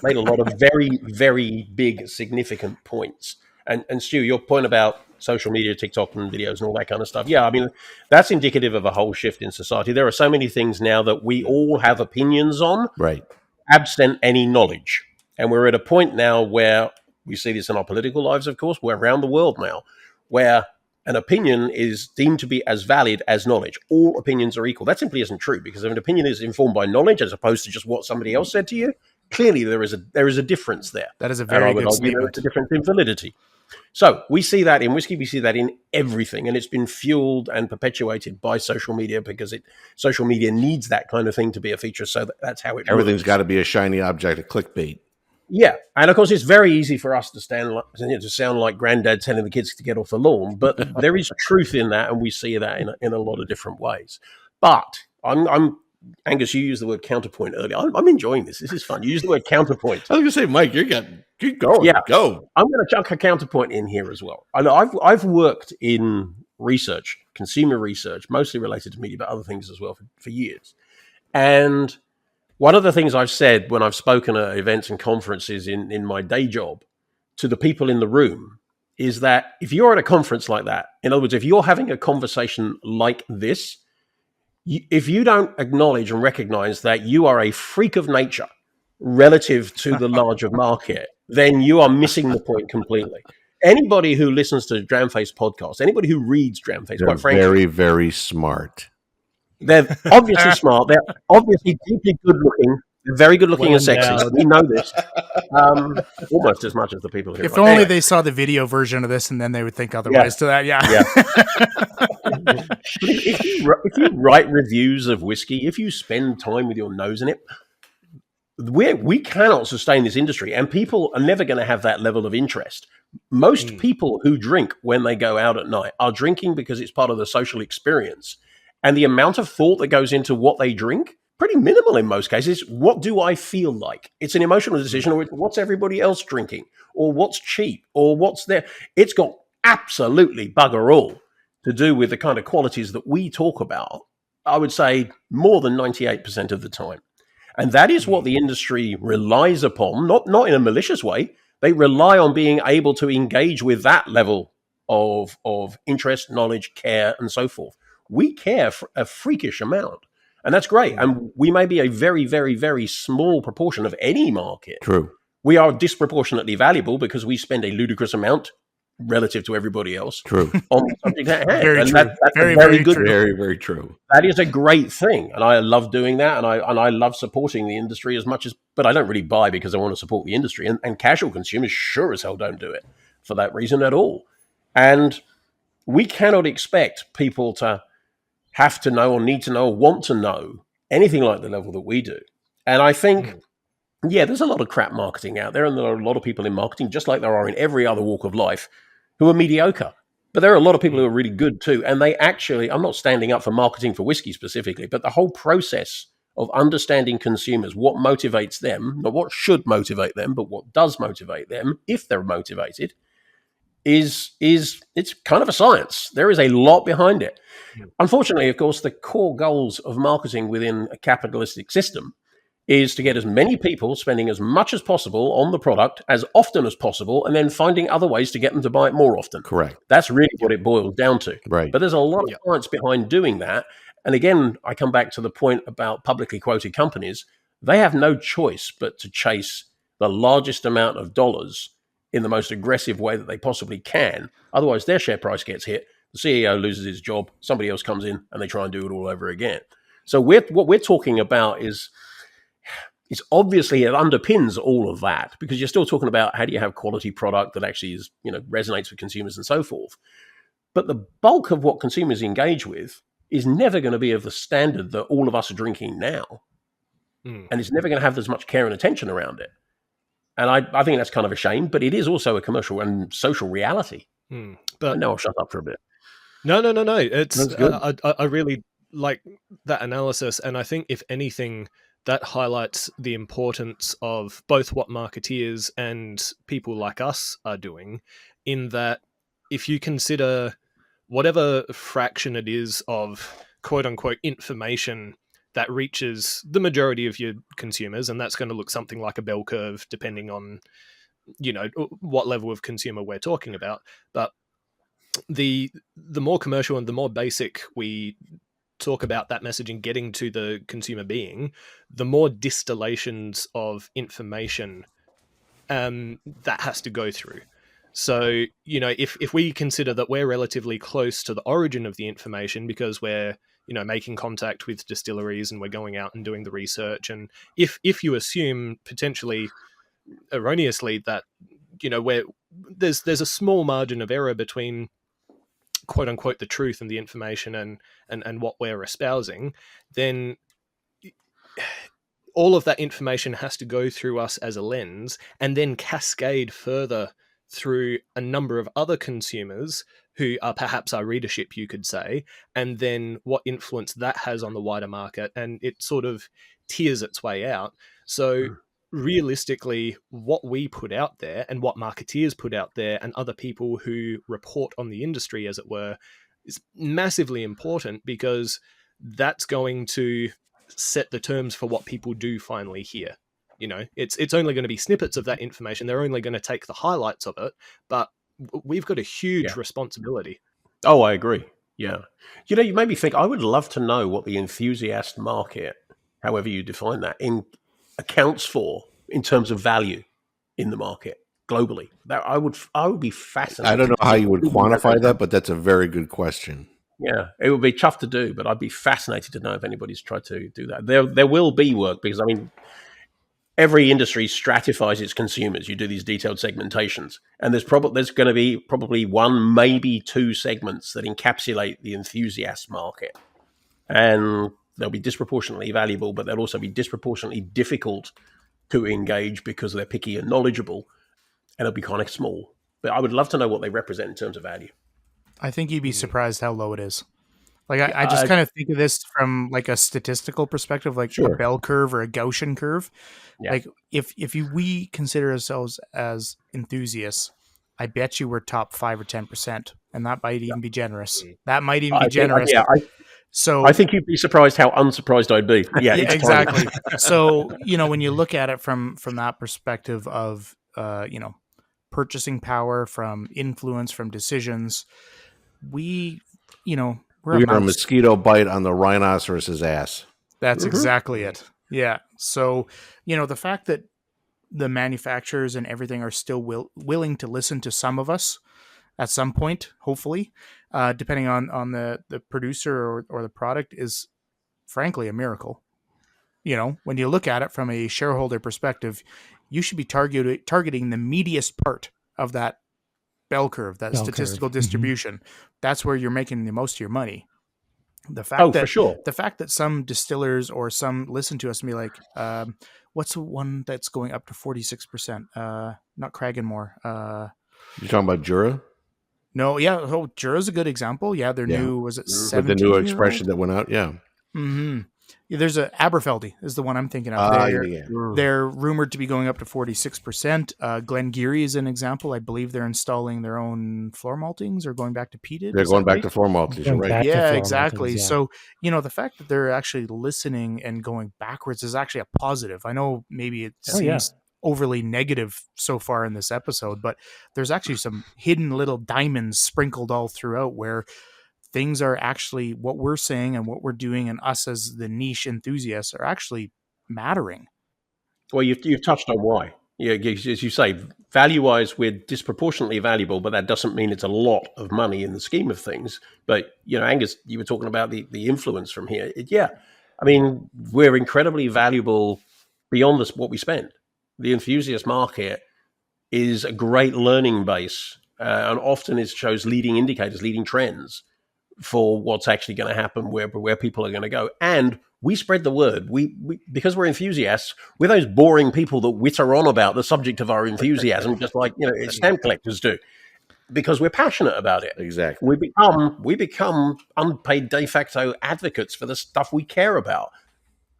made a lot of very, very big, significant points. And Stu, your point about social media, TikTok, and videos, and all that kind of stuff. Yeah, I mean, that's indicative of a whole shift in society. There are so many things now that we all have opinions on, Right? absent any knowledge. And we're at a point now where we see this in our political lives, of course. We're around the world now, where an opinion is deemed to be as valid as knowledge. All opinions are equal. That simply isn't true, because if an opinion is informed by knowledge as opposed to just what somebody else said to you, clearly there is a difference there. That is a very good statement. There's a difference in validity. So we see that in whiskey, we see that in everything, and it's been fueled and perpetuated by social media, because social media needs that kind of thing to be a feature. So that's how it Everything's works. got to be a shiny object of clickbait. Yeah, and of course it's very easy for us to sound like granddad telling the kids to get off the lawn, but there is truth in that, and we see that in a lot of different ways. But I'm Angus, you used the word counterpoint earlier. I'm enjoying this. This is fun. You used the word counterpoint. I was going to say, Mike, keep going. Yeah. Go. I'm going to chuck a counterpoint in here as well. I've worked in research, consumer research, mostly related to media, but other things as well for years. And one of the things I've said when I've spoken at events and conferences in my day job to the people in the room is that if you're at a conference like that, in other words, if you're having a conversation like this, if you don't acknowledge and recognize that you are a freak of nature relative to the larger market, then you are missing the point completely. Anybody who listens to Dramface podcast, anybody who reads Dramface, They're quite frankly, very, very smart. they're obviously smart. They're obviously deeply good looking. They're very good looking and sexy. We know this. Almost as much as the people here. If only they saw the video version of this, and then they would think otherwise to that. Yeah. if you write reviews of whiskey, if you spend time with your nose in it, we cannot sustain this industry, and people are never going to have that level of interest. Most people who drink when they go out at night are drinking because it's part of the social experience. And the amount of thought that goes into what they drink, pretty minimal in most cases. What do I feel like? It's an emotional decision, or what's everybody else drinking, or what's cheap, or what's there. It's got absolutely bugger all to do with the kind of qualities that we talk about, I would say more than 98% of the time. And that is what the industry relies upon, not in a malicious way. They rely on being able to engage with that level of interest, knowledge, care, and so forth. We care for a freakish amount, and that's great. And we may be a very, very, very small proportion of any market. True. We are disproportionately valuable because we spend a ludicrous amount relative to everybody else. True. On the subject at hand. Very and true. That's Very, very very good. true. Very, very true. That is a great thing, and I love doing that, and I love supporting the industry as much as. But I don't really buy because I want to support the industry, and casual consumers sure as hell don't do it for that reason at all. And we cannot expect people to have to know or need to know or want to know anything like the level that we do. And I think, there's a lot of crap marketing out there, and there are a lot of people in marketing, just like there are in every other walk of life, who are mediocre. But there are a lot of people who are really good too. And they actually, I'm not standing up for marketing for whiskey specifically, but the whole process of understanding consumers, what motivates them, not what should motivate them, but what does motivate them, if they're motivated, is it's kind of a science. There is a lot behind it. Unfortunately, of course, the core goals of marketing within a capitalistic system is to get as many people spending as much as possible on the product as often as possible, and then finding other ways to get them to buy it more often. Correct. That's really what it boils down to. Right. But there's a lot of science behind doing that. And again, I come back to the point about publicly quoted companies. They have no choice but to chase the largest amount of dollars in the most aggressive way that they possibly can. Otherwise, their share price gets hit. The CEO loses his job. Somebody else comes in and they try and do it all over again. So what we're talking about is obviously it underpins all of that, because you're still talking about how do you have quality product that actually is, resonates with consumers and so forth. But the bulk of what consumers engage with is never going to be of the standard that all of us are drinking now. And it's never going to have as much care and attention around it. And I think that's kind of a shame, but it is also a commercial and social reality. But no, I'll shut up for a bit. No. It's I really like that analysis, and I think if anything, that highlights the importance of both what marketeers and people like us are doing, in that if you consider whatever fraction it is of quote unquote information that reaches the majority of your consumers, and that's going to look something like a bell curve depending on, you know, what level of consumer we're talking about. But the more commercial and the more basic we talk about that messaging getting to the consumer being, the more distillations of information that has to go through. So, you know, if we consider that we're relatively close to the origin of the information because we're, you know, making contact with distilleries and we're going out and doing the research, and if you assume potentially erroneously that, you know, there's a small margin of error between quote unquote the truth and the information and what we're espousing, then all of that information has to go through us as a lens and then cascade further through a number of other consumers who are perhaps our readership, you could say, and then what influence that has on the wider market, and it sort of tears its way out. So realistically, what we put out there and what marketeers put out there and other people who report on the industry, as it were, is massively important, because that's going to set the terms for what people do finally hear. You know, it's only going to be snippets of that information. They're only going to take the highlights of it, but we've got a huge responsibility. Oh, I agree. Yeah. You know, you made me think, I would love to know what the enthusiast market, however you define that, accounts for in terms of value in the market globally. That I would be fascinated. I don't know how you would quantify that, but that's a very good question. Yeah, it would be tough to do, but I'd be fascinated to know if anybody's tried to do that. There will be work, because I mean, every industry stratifies its consumers. You do these detailed segmentations, and there's going to be probably one, maybe two segments that encapsulate the enthusiast market, and they'll be disproportionately valuable, but they'll also be disproportionately difficult to engage because they're picky and knowledgeable, and it'll be kind of small. But I would love to know what they represent in terms of value. I think you'd be surprised how low it is. Like I just kind of think of this from like a statistical perspective, like a bell curve or a Gaussian curve. Yeah. Like if we consider ourselves as enthusiasts, I bet you we're top 5 or 10%, and that might even be generous. That might even be generous. So I think you'd be surprised how unsurprised I'd be. Yeah, exactly. So, you know, when you look at it from that perspective of, you know, purchasing power, from influence, from decisions, we, you know, we're a mosquito bite on the rhinoceros's ass. That's exactly it. Yeah. So, you know, the fact that the manufacturers and everything are still willing to listen to some of us at some point, hopefully, depending on the producer or the product, is frankly a miracle. You know, when you look at it from a shareholder perspective, you should be targeting the meatiest part of that bell curve, that statistical distribution. That's where you're making the most of your money. The fact the fact that some distillers or some listen to us and be like, what's the one that's going up to 46%? Not Cragganmore. You're talking about Jura? No, yeah. Oh, Jura's a good example. Yeah, their new, was it 17? With the new expression that went out, yeah. Mm-hmm. Yeah, there's a Aberfeldy is the one I'm thinking of. They're rumored to be going up to 46%. Glengarry is an example. I believe they're installing their own floor maltings or going back to peated. They're going back to floor maltings, right? Yeah, exactly. So, you know, the fact that they're actually listening and going backwards is actually a positive. I know maybe it seems overly negative so far in this episode, but there's actually some hidden little diamonds sprinkled all throughout where things are actually, what we're saying and what we're doing, and us as the niche enthusiasts are actually mattering. Well, you've touched on why. Yeah, as you say, value-wise, we're disproportionately valuable, but that doesn't mean it's a lot of money in the scheme of things. But, you know, Angus, you were talking about the influence from here. I mean, we're incredibly valuable beyond what we spend. The enthusiast market is a great learning base, and often it shows leading indicators, leading trends for what's actually going to happen, where people are going to go. And we spread the word. We because we're enthusiasts, we're those boring people that witter on about the subject of our enthusiasm, just like, you know, stamp collectors do, because we're passionate about it. Exactly. We become unpaid de facto advocates for the stuff we care about.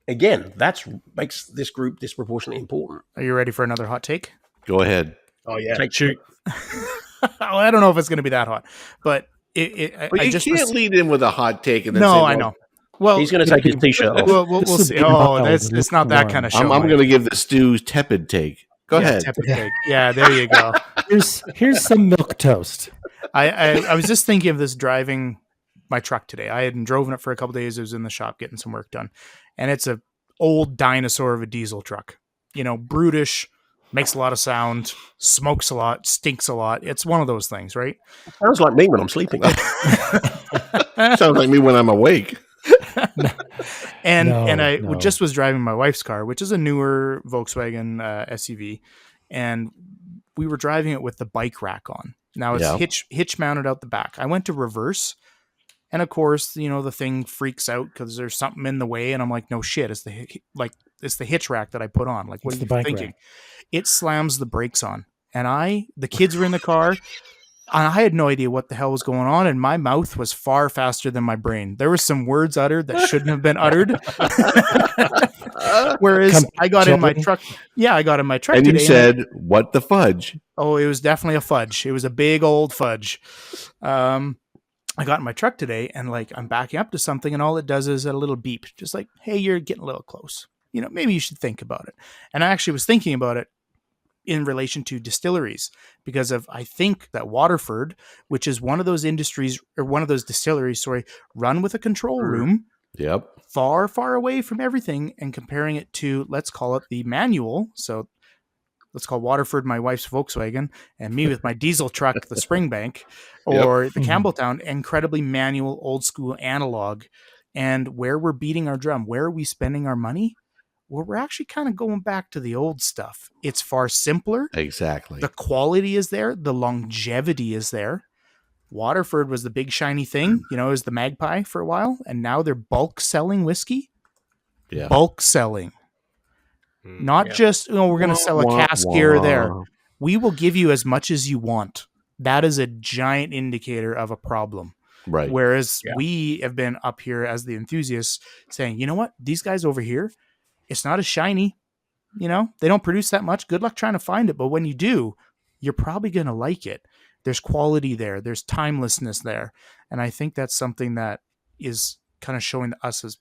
again, that's makes this group disproportionately important. Are you ready for another hot take? Go ahead. Oh yeah, Take shoot. Well, I don't know if it's going to be that hot, but But I you just can't lead in with a hot take and then say, no, well, I know. Well, He's going to take his t-shirt off. we'll see. Oh, it's not that kind of show. I'm going to give the Stu's tepid take. Go ahead. Tepid take. Yeah, there you go. Here's some milk toast. I was just thinking of this driving my truck today. I hadn't driven it for a couple days. I was in the shop getting some work done, and it's a old dinosaur of a diesel truck. Brutish, makes a lot of sound, smokes a lot, stinks a lot. It's one of those things, right? Sounds like me when I'm sleeping. Sounds like me when I'm awake. And I just was driving my wife's car, which is a newer Volkswagen SUV, and we were driving it with the bike rack on. Now it's hitch mounted out the back. I went to reverse, and of course, the thing freaks out because there's something in the way, and I'm like, no shit, it's the hitch rack that I put on. Like, what are you thinking? Rack. It slams the brakes on, and the kids were in the car. I had no idea what the hell was going on, and my mouth was far faster than my brain. There were some words uttered that shouldn't have been uttered. Whereas I got in my truck. Yeah, I got in my truck and today. You said, what the fudge? Oh, it was definitely a fudge. It was a big old fudge. I got in my truck today, and I'm backing up to something, and all it does is a little beep. Just like, hey, you're getting a little close. Maybe you should think about it. And I actually was thinking about it in relation to distilleries, because I think that Waterford, which is one of those industries or one of those distilleries, run with a control room. Yep. Far, far away from everything, and comparing it to, let's call it the manual. So let's call Waterford my wife's Volkswagen, and me with my diesel truck, the Springbank, or the Campbelltown, incredibly manual, old school analog. And where we're beating our drum, where are we spending our money? Well, we're actually kind of going back to the old stuff. It's far simpler. Exactly. The quality is there. The longevity is there. Waterford was the big shiny thing, is the Magpie for a while. And now they're bulk selling whiskey. Yeah. Bulk selling. Not just, we're going to sell a cask here or there. We will give you as much as you want. That is a giant indicator of a problem. Right. Whereas we have been up here as the enthusiasts saying, you know what? These guys over here, it's not as shiny, they don't produce that much. Good luck trying to find it. But when you do, you're probably going to like it. There's quality there. There's timelessness there. And I think that's something that is kind of showing us as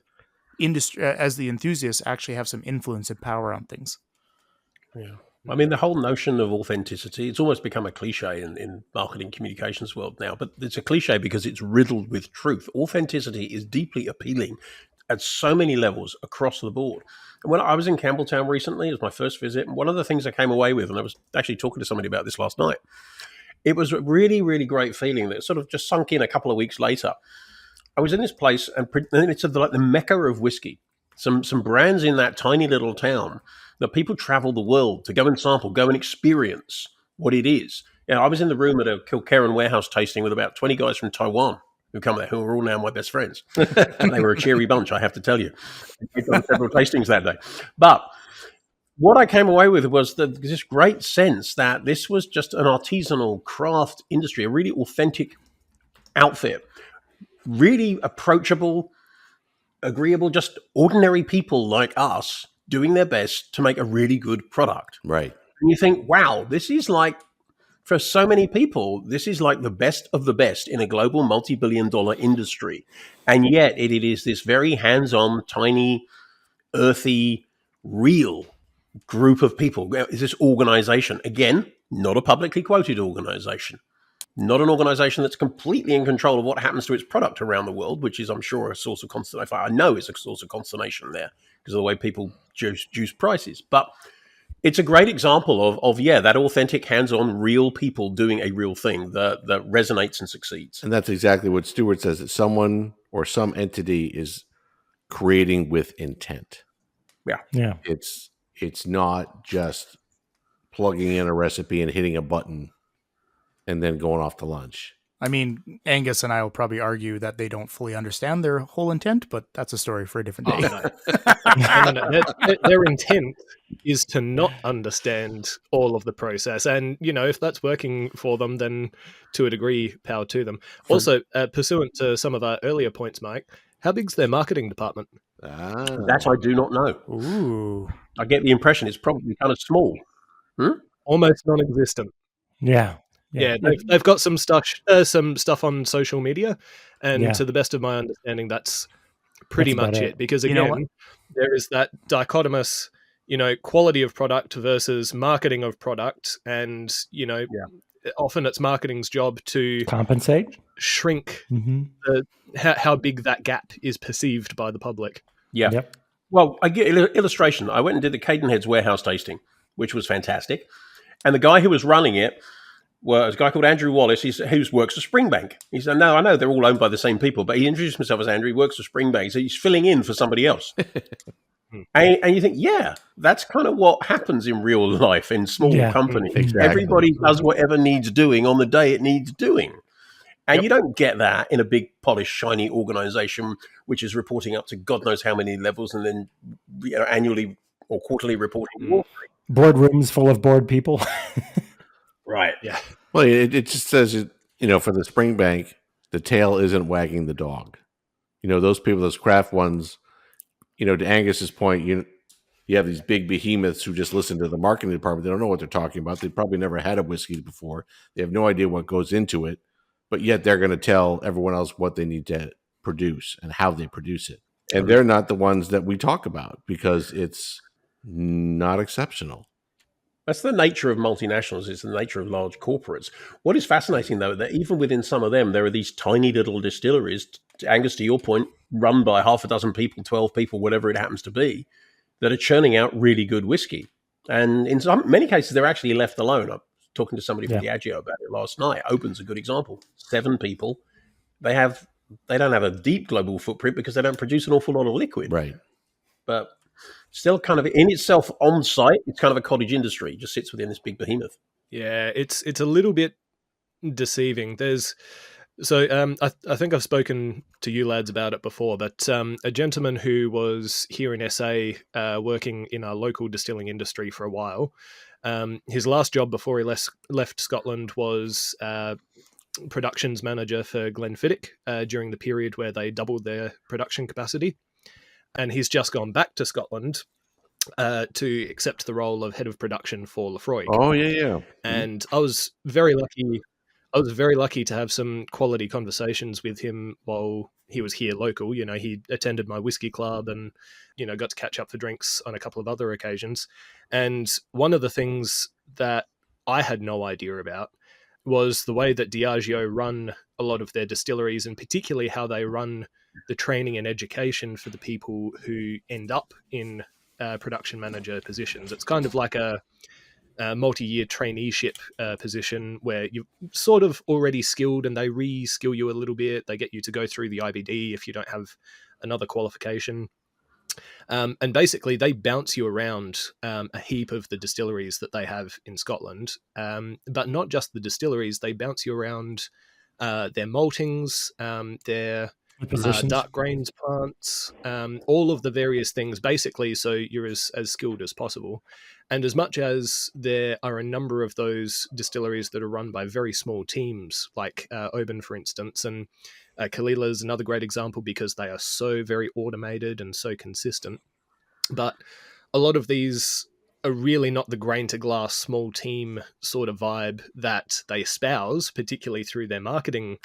industry, as the enthusiasts, actually have some influence and power on things. Yeah. I mean, the whole notion of authenticity, it's almost become a cliche in marketing communications world now, but it's a cliche because it's riddled with truth. Authenticity is deeply appealing at so many levels across the board. And when I was in Campbelltown recently, it was my first visit, and one of the things I came away with, and I was actually talking to somebody about this last night, it was a really, really great feeling that sort of just sunk in a couple of weeks later. I was in this place, and it's like the mecca of whiskey. Some brands in that tiny little town that people travel the world to go and sample, go and experience what it is. I was in the room at a Kilkerran warehouse tasting with about 20 guys from Taiwan who come there, who are all now my best friends. And they were a cheery bunch, I have to tell you. We've done several tastings that day. But what I came away with was this great sense that this was just an artisanal craft industry, a really authentic outfit, really approachable, agreeable, just ordinary people like us doing their best to make a really good product. Right. And you think, wow, this is like, for so many people, this is like the best of the best in a global multi-billion-dollar industry. And yet it is this very hands-on, tiny, earthy, real group of people. Is this organization? Again, not a publicly quoted organization. Not an organization that's completely in control of what happens to its product around the world, which is, I'm sure, a source of consternation. I know it's a source of consternation there because of the way people juice prices. But it's a great example of that authentic, hands-on, real people doing a real thing that resonates and succeeds. And that's exactly what Stuart says, that someone or some entity is creating with intent. Yeah. It's not just plugging in a recipe and hitting a button and then going off to lunch. I mean, Angus and I will probably argue that they don't fully understand their whole intent, but that's a story for a different day. No. Their intent is to not understand all of the process. And, if that's working for them, then to a degree, power to them. Also, pursuant to some of our earlier points, Mike, how big's their marketing department? That I do not know. Ooh. I get the impression it's probably kind of small. Almost non-existent. Yeah. Yeah, they've got some stuff on social media, and to the best of my understanding, that's pretty much it. Because again, there is that dichotomous, quality of product versus marketing of product, and often it's marketing's job to compensate, shrink how big that gap is perceived by the public. Yeah. Yep. Well, I get illustration. I went and did the Cadenhead's warehouse tasting, which was fantastic, and the guy who was running it was a guy called Andrew Wallace, who works for Springbank. He said, no, I know they're all owned by the same people, but he introduced himself as Andrew. He works for Springbank, so he's filling in for somebody else. and you think, yeah, that's kind of what happens in real life in small companies. Exactly. Everybody does whatever needs doing on the day it needs doing. And you don't get that in a big, polished, shiny organization, which is reporting up to God knows how many levels and then annually or quarterly reporting. Boardrooms full of bored people. Right. Yeah. Well, it just says, for the Springbank, the tail isn't wagging the dog. Those people, those craft ones, to Angus's point, you have these big behemoths who just listen to the marketing department. They don't know what they're talking about. They've probably never had a whiskey before. They have no idea what goes into it, but yet they're going to tell everyone else what they need to produce and how they produce it. And they're not the ones that we talk about because it's not exceptional. That's the nature of multinationals. It's the nature of large corporates. What is fascinating, though, that even within some of them, there are these tiny little distilleries, Angus, to your point, run by half a dozen people, 12 people, whatever it happens to be, that are churning out really good whiskey. And in many cases, they're actually left alone. I was talking to somebody from Diageo about it last night. Open's a good example. 7 people. They don't have a deep global footprint because they don't produce an awful lot of liquid. Right. But still kind of in itself on site, it's kind of a cottage industry. It just sits within this big behemoth. Yeah, it's a little bit deceiving. I think I've spoken to you lads about it before, but a gentleman who was here in SA working in our local distilling industry for a while, his last job before he left Scotland was productions manager for Glenfiddich during the period where they doubled their production capacity. And he's just gone back to Scotland to accept the role of head of production for Lefroy. Oh, yeah. And I was very lucky to have some quality conversations with him while he was here local. He attended my whiskey club and, got to catch up for drinks on a couple of other occasions. And one of the things that I had no idea about was the way that Diageo run a lot of their distilleries, and particularly how they run the training and education for the people who end up in production manager positions. It's kind of like a multi-year traineeship position where you're sort of already skilled and they re-skill you a little bit. They get you to go through the IBD if you don't have another qualification. And basically they bounce you around a heap of the distilleries that they have in Scotland. But not just the distilleries, they bounce you around their maltings, their dark grains plants, all of the various things, basically, so you're as skilled as possible. And as much as there are a number of those distilleries that are run by very small teams, like Oban, for instance, and Kalila is another great example because they are so very automated and so consistent. But a lot of these are really not the grain to glass small team sort of vibe that they espouse, particularly through their marketing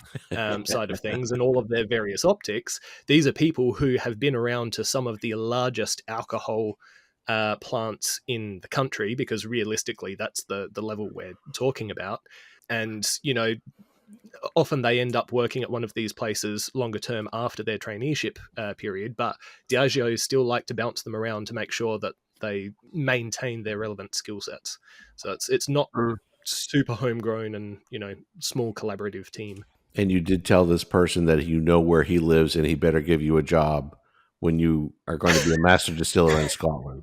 side of things and all of their various optics. These are people who have been around to some of the largest alcohol plants in the country, because realistically that's the level we're talking about. And, often they end up working at one of these places longer term after their traineeship period, but Diageo still like to bounce them around to make sure that they maintain their relevant skill sets. So it's not super homegrown and, small collaborative team. And you did tell this person that where he lives and he better give you a job when you are going to be a master distiller in Scotland.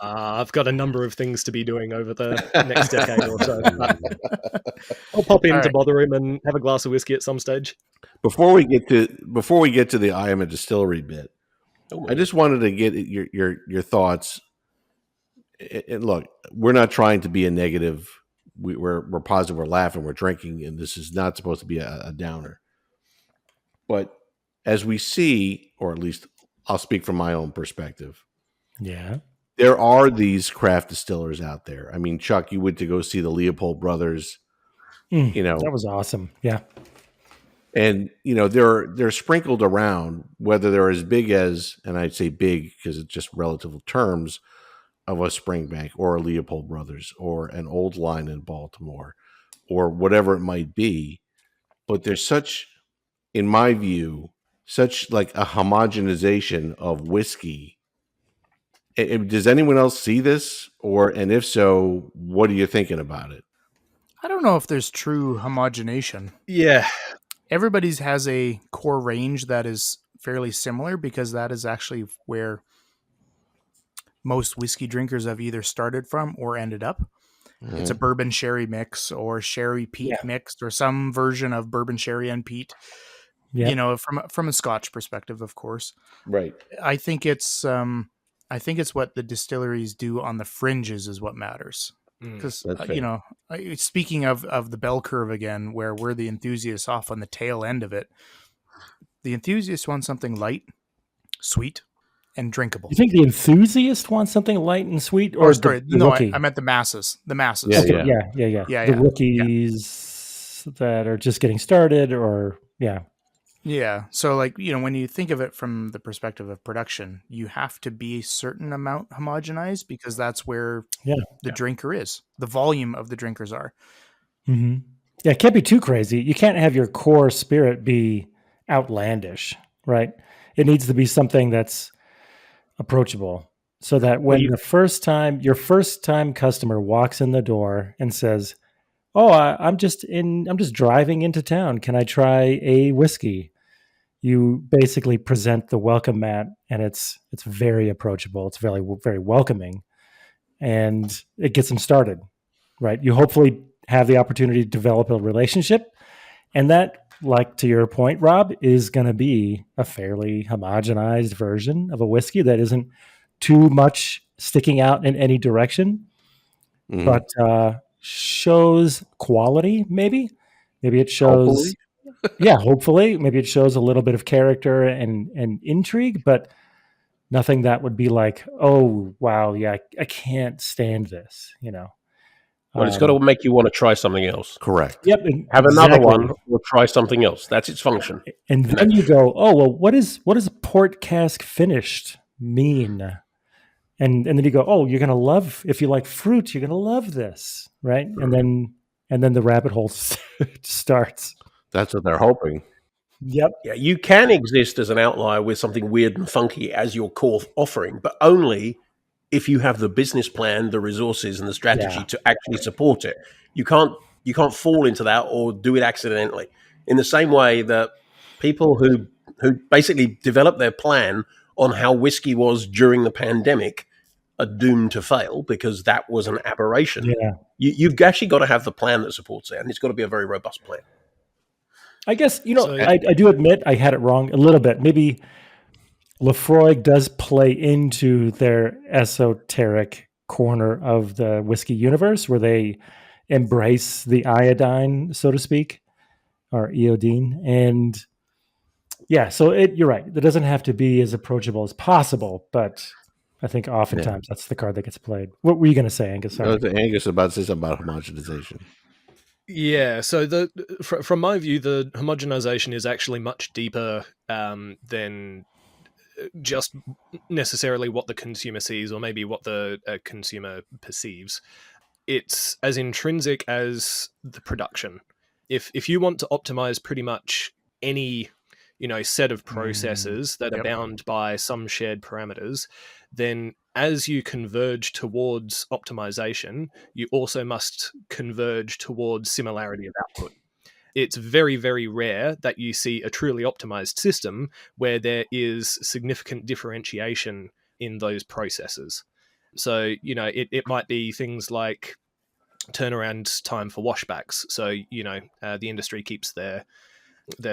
I've got a number of things to be doing over the next decade or so. I'll pop in to bother him and have a glass of whiskey at some stage. Before we get to the I Am A Distillery bit, I just wanted to get your thoughts. And look, we're not trying to be a negative. We're positive. We're laughing. We're drinking, and this is not supposed to be a downer. But as we see, or at least I'll speak from my own perspective. Yeah. There are these craft distillers out there. I mean, Chuck, you went to go see the Leopold brothers, That was awesome. Yeah. and they're sprinkled around. Whether they're as big as, and I'd say big because it's just relative terms, of a Springbank or a Leopold brothers or an Old Line in Baltimore or whatever it might be. But there's such, in my view, such like a homogenization of whiskey. Does anyone else see this? And if so, what are you thinking about it? I don't know if there's true homogenation. Yeah. Everybody's has a core range that is fairly similar because that is actually where most whiskey drinkers have either started from or ended up. It's a bourbon sherry mix or sherry peat mixed or some version of bourbon sherry and peat. Yeah. From a Scotch perspective, of course. Right. I think it's what the distilleries do on the fringes is what matters. Because speaking of the bell curve again, where we're the enthusiasts off on the tail end of it, the enthusiasts want something light, sweet, and drinkable. You think the enthusiast wants something light and sweet, or the rookie? I meant the masses. The masses. Yeah, okay, yeah. The rookies that are just getting started, or Yeah. So, when you think of it from the perspective of production, you have to be a certain amount homogenized because that's where the drinker is. The volume of the drinkers are. Mm-hmm. Yeah, it can't be too crazy. You can't have your core spirit be outlandish, right? It needs to be something that's approachable, so that when your first time customer walks in the door and says, "Oh, I'm just driving into town. Can I try a whiskey?" You basically present the welcome mat, and it's very approachable. It's very, very welcoming, and it gets them started, right? You hopefully have the opportunity to develop a relationship, and that, like to your point, Rob, is going to be a fairly homogenized version of a whiskey that isn't too much sticking out in any direction, but shows quality. Maybe it shows. Hopefully, maybe it shows a little bit of character and intrigue, but nothing that would be like, oh wow, yeah, I can't stand this. Well, it's got to make you want to try something else. Correct. Yep. Have another one or try something else. That's its function. And then you go, oh well, what does port cask finished mean? And then you go, oh, you're gonna love, if you like fruit, you're gonna love this, right? And then the rabbit hole starts. That's what they're hoping. Yep. Yeah, you can exist as an outlier with something weird and funky as your core offering, but only if you have the business plan, the resources, and the strategy to actually support it. You can't fall into that or do it accidentally. In the same way that people who basically develop their plan on how whiskey was during the pandemic are doomed to fail because that was an aberration. Yeah. You've actually got to have the plan that supports it, and it's got to be a very robust plan. I guess, I do admit I had it wrong a little bit. Maybe Laphroaig does play into their esoteric corner of the whiskey universe where they embrace the iodine, so to speak, or iodine. And so you're right. It doesn't have to be as approachable as possible, but I think oftentimes that's the card that gets played. What were you going to say, Angus? Sorry. Angus about to say something about homogenization. Yeah, so from my view, the homogenization is actually much deeper than just necessarily what the consumer sees or maybe what the consumer perceives. It's as intrinsic as the production. If you want to optimize pretty much any set of processes that are bound by some shared parameters, then as you converge towards optimization, you also must converge towards similarity of output. It's very, very rare that you see a truly optimized system where there is significant differentiation in those processes. So, it might be things like turnaround time for washbacks. So, the industry keeps their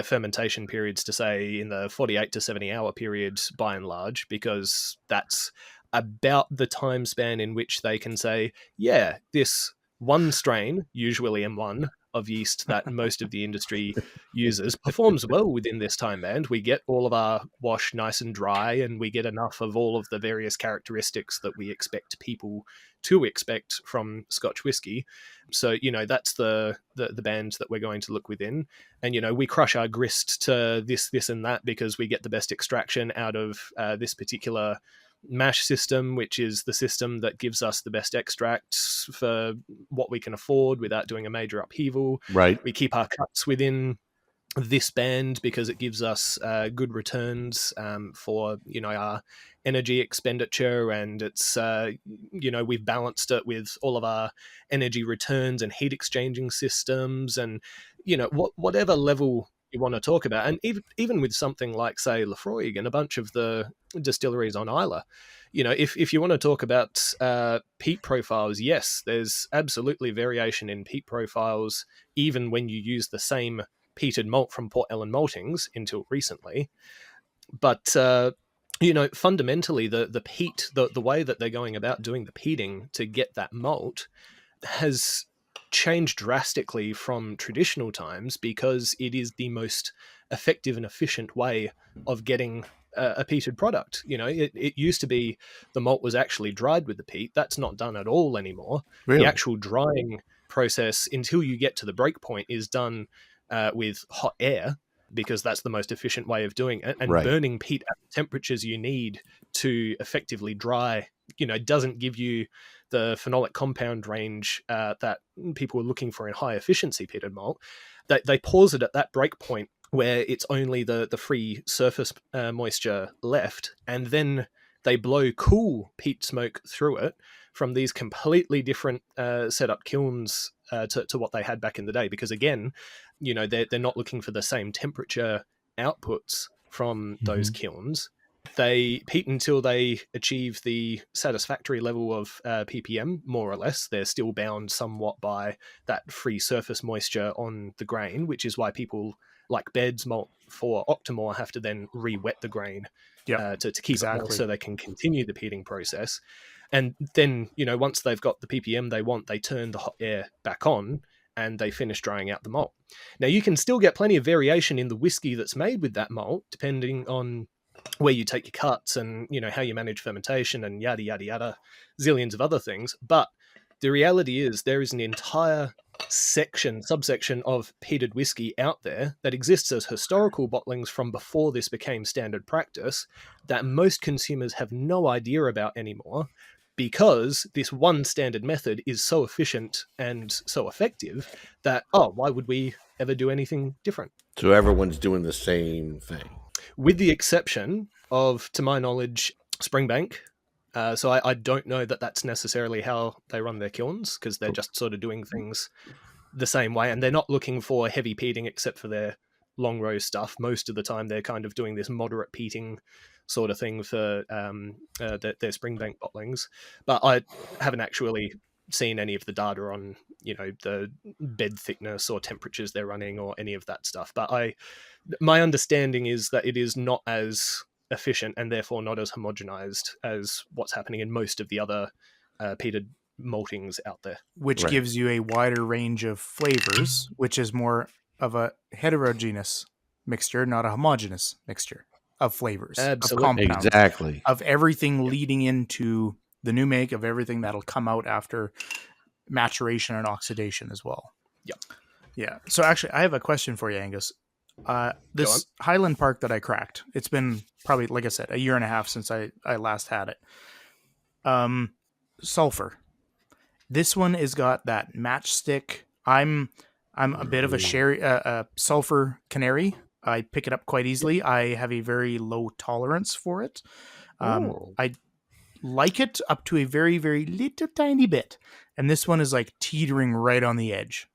fermentation periods to say in the 48 to 70 hour period by and large, because that's about the time span in which they can say, yeah, this one strain, usually M1, of yeast that most of the industry uses performs well within this time band. We get all of our wash nice and dry, and we get enough of all of the various characteristics that we expect people to expect from Scotch whiskey. So, that's the band that we're going to look within. And, we crush our grist to this and that because we get the best extraction out of this particular mash system, which is the system that gives us the best extracts for what we can afford without doing a major upheaval. Right. We keep our cuts within this band because it gives us good returns for our energy expenditure, and it's we've balanced it with all of our energy returns and heat exchanging systems, and whatever level you want to talk about. And even with something like, say, Lafroig and a bunch of the distilleries on Islay, if you want to talk about peat profiles, yes, there's absolutely variation in peat profiles even when you use the same peated malt from Port Ellen Maltings until recently. But fundamentally the peat, the way that they're going about doing the peating to get that malt has changed drastically from traditional times, because it is the most effective and efficient way of getting a peated product. It used to be the malt was actually dried with the peat. That's not done at all anymore. Really? The actual drying process until you get to the break point is done with hot air, because that's the most efficient way of doing it. And Right. burning peat at the temperatures you need to effectively dry, doesn't give you the phenolic compound range that people are looking for in high efficiency peated malt. They pause it at that break point where it's only the free surface moisture left, and then they blow cool peat smoke through it from these completely different setup kilns to what they had back in the day. Because again, they're not looking for the same temperature outputs from those kilns. They peat until they achieve the satisfactory level of ppm, more or less. They're still bound somewhat by that free surface moisture on the grain, which is why people like Beds Malt for Octomore have to then re-wet the grain to keep it more so they can continue the peating process. And then, once they've got the ppm they want, they turn the hot air back on and they finish drying out the malt. Now, you can still get plenty of variation in the whiskey that's made with that malt, depending on where you take your cuts and, how you manage fermentation and yada, yada, yada, zillions of other things. But the reality is there is an entire subsection of peated whiskey out there that exists as historical bottlings from before this became standard practice that most consumers have no idea about anymore, because this one standard method is so efficient and so effective that, why would we ever do anything different? So everyone's doing the same thing. With the exception of, to my knowledge, Springbank. So I don't know that that's necessarily how they run their kilns, because they're just sort of doing things the same way, and they're not looking for heavy peating except for their long row stuff. Most of the time they're kind of doing this moderate peating sort of thing for their Springbank bottlings. But I haven't actually seen any of the data on the bed thickness or temperatures they're running or any of that stuff. But my understanding is that it is not as efficient and therefore not as homogenized as what's happening in most of the other peated maltings out there. Which gives you a wider range of flavors, which is more of a heterogeneous mixture, not a homogeneous mixture of flavors, Absolutely. of compounds, Exactly. of everything leading into the new make, of everything that'll come out after maturation and oxidation as well. Yep. Yeah. So actually, I have a question for you, Angus. This Highland Park that I cracked, it's been probably, like I said, a year and a half since I last had it. Sulfur. This one has got that matchstick. I'm a bit of a sherry, sulfur canary. I pick it up quite easily. I have a very low tolerance for it. I like it up to a very, very little tiny bit. And this one is like teetering right on the edge.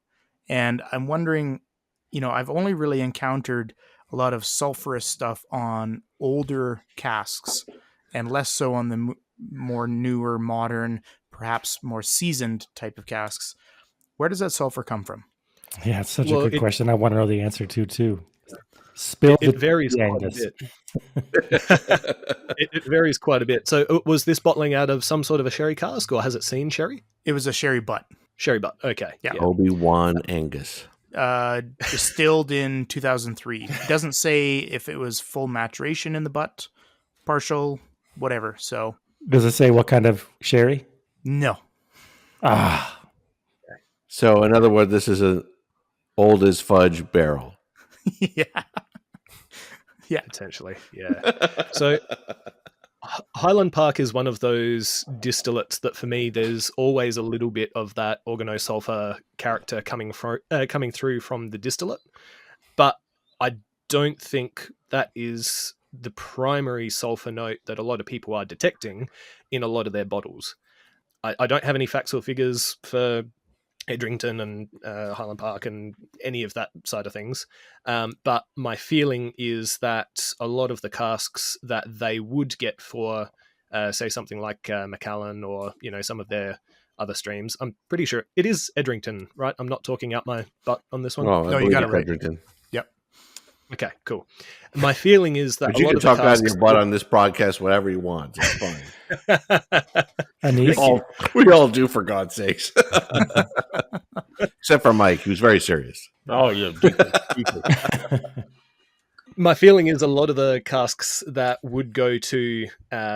And I'm wondering, I've only really encountered a lot of sulfurous stuff on older casks and less so on the more newer, modern, perhaps more seasoned type of casks. Where does that sulfur come from? Yeah, it's such a good question. I want to know the answer to too. It varies quite a bit. It varies quite a bit. So was this bottling out of some sort of a sherry cask, or has it seen sherry? It was a sherry butt. Sherry butt. Okay. Yeah. Obi-Wan Angus. Distilled in 2003. It doesn't say if it was full maturation in the butt, partial, whatever. So Does it say what kind of sherry? no. Ah, So in other words, this is an old as fudge barrel. Yeah. Yeah. Potentially. Yeah. So Highland Park is one of those distillates that for me, there's always a little bit of that organosulfur character coming through from the distillate. But I don't think that is the primary sulfur note that a lot of people are detecting in a lot of their bottles. I don't have any facts or figures for Edrington and Highland Park and any of that side of things. But my feeling is that a lot of the casks that they would get for, say, something like Macallan or, some of their other streams, I'm pretty sure it is Edrington, right? I'm not talking out my butt on this one. Oh, No, you got it right. Edrington. Yep. Okay, cool. My feeling is that But you can talk out of your butt on this podcast whatever you want. It's fine. anise. We all do, for God's sakes. Except for Mike, who's very serious. Oh, yeah. Deeply. My feeling is a lot of the casks that would go to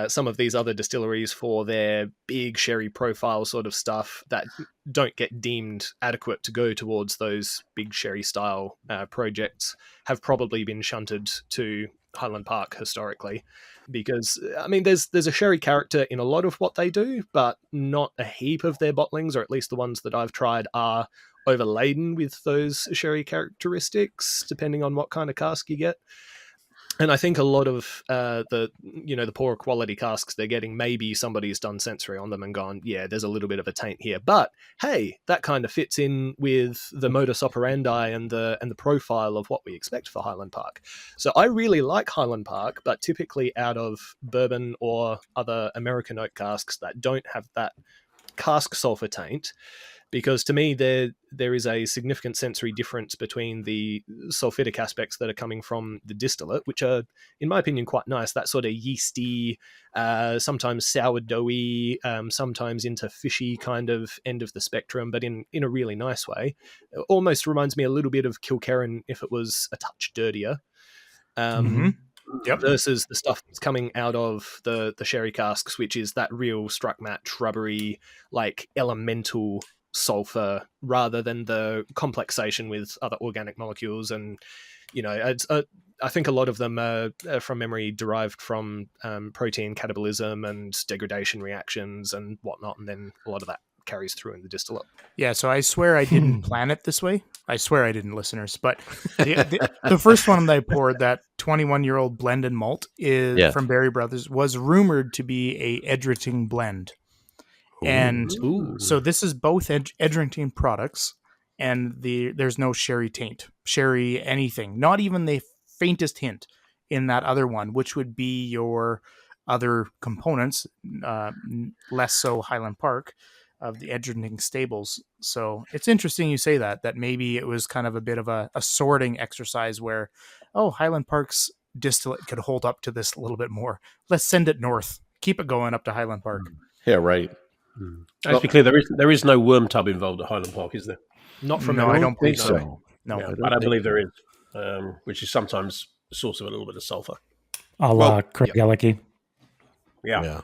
some of these other distilleries for their big sherry profile sort of stuff that don't get deemed adequate to go towards those big sherry style projects have probably been shunted to Highland Park historically. Because, I mean, there's a sherry character in a lot of what they do, but not a heap of their bottlings, or at least the ones that I've tried, are overladen with those sherry characteristics, depending on what kind of cask you get. And I think a lot of the poorer quality casks they're getting, maybe somebody's done sensory on them and gone, yeah, there's a little bit of a taint here. But hey, that kind of fits in with the modus operandi and the profile of what we expect for Highland Park. So I really like Highland Park, but typically out of bourbon or other American oak casks that don't have that cask sulfur taint. Because to me, there is a significant sensory difference between the sulfitic aspects that are coming from the distillate, which are, in my opinion, quite nice. That sort of yeasty, sometimes sourdoughy, sometimes into fishy kind of end of the spectrum, but in a really nice way. It almost reminds me a little bit of Kilkerran if it was a touch dirtier. Yep. Versus the stuff that's coming out of the sherry casks, which is that real struck matte, shrubbery, like elemental sulfur rather than the complexation with other organic molecules. And I think a lot of them are from memory derived from protein catabolism and degradation reactions and whatnot, and then a lot of that carries through in the distillate. Yeah, so I swear I didn't plan it this way. I swear I didn't, listeners. But the first one that I poured, that 21-year-old blend and malt, is from Berry Brothers, was rumored to be a Edrington blend. And so this is both Edrington products, and there's no sherry taint, sherry anything, not even the faintest hint in that other one, which would be your other components, less so Highland Park, of the Edrington stables. So it's interesting you say that maybe it was kind of a bit of a sorting exercise where, Highland Park's distillate could hold up to this a little bit more. Let's send it north. Keep it going up to Highland Park. Yeah, right. Let's be clear, there is no worm tub involved at Highland Park, is there? Not from No, I don't think so. so. No. Yeah, but I believe there is, which is sometimes a source of a little bit of sulfur. A la Craig Ellicky. Yeah.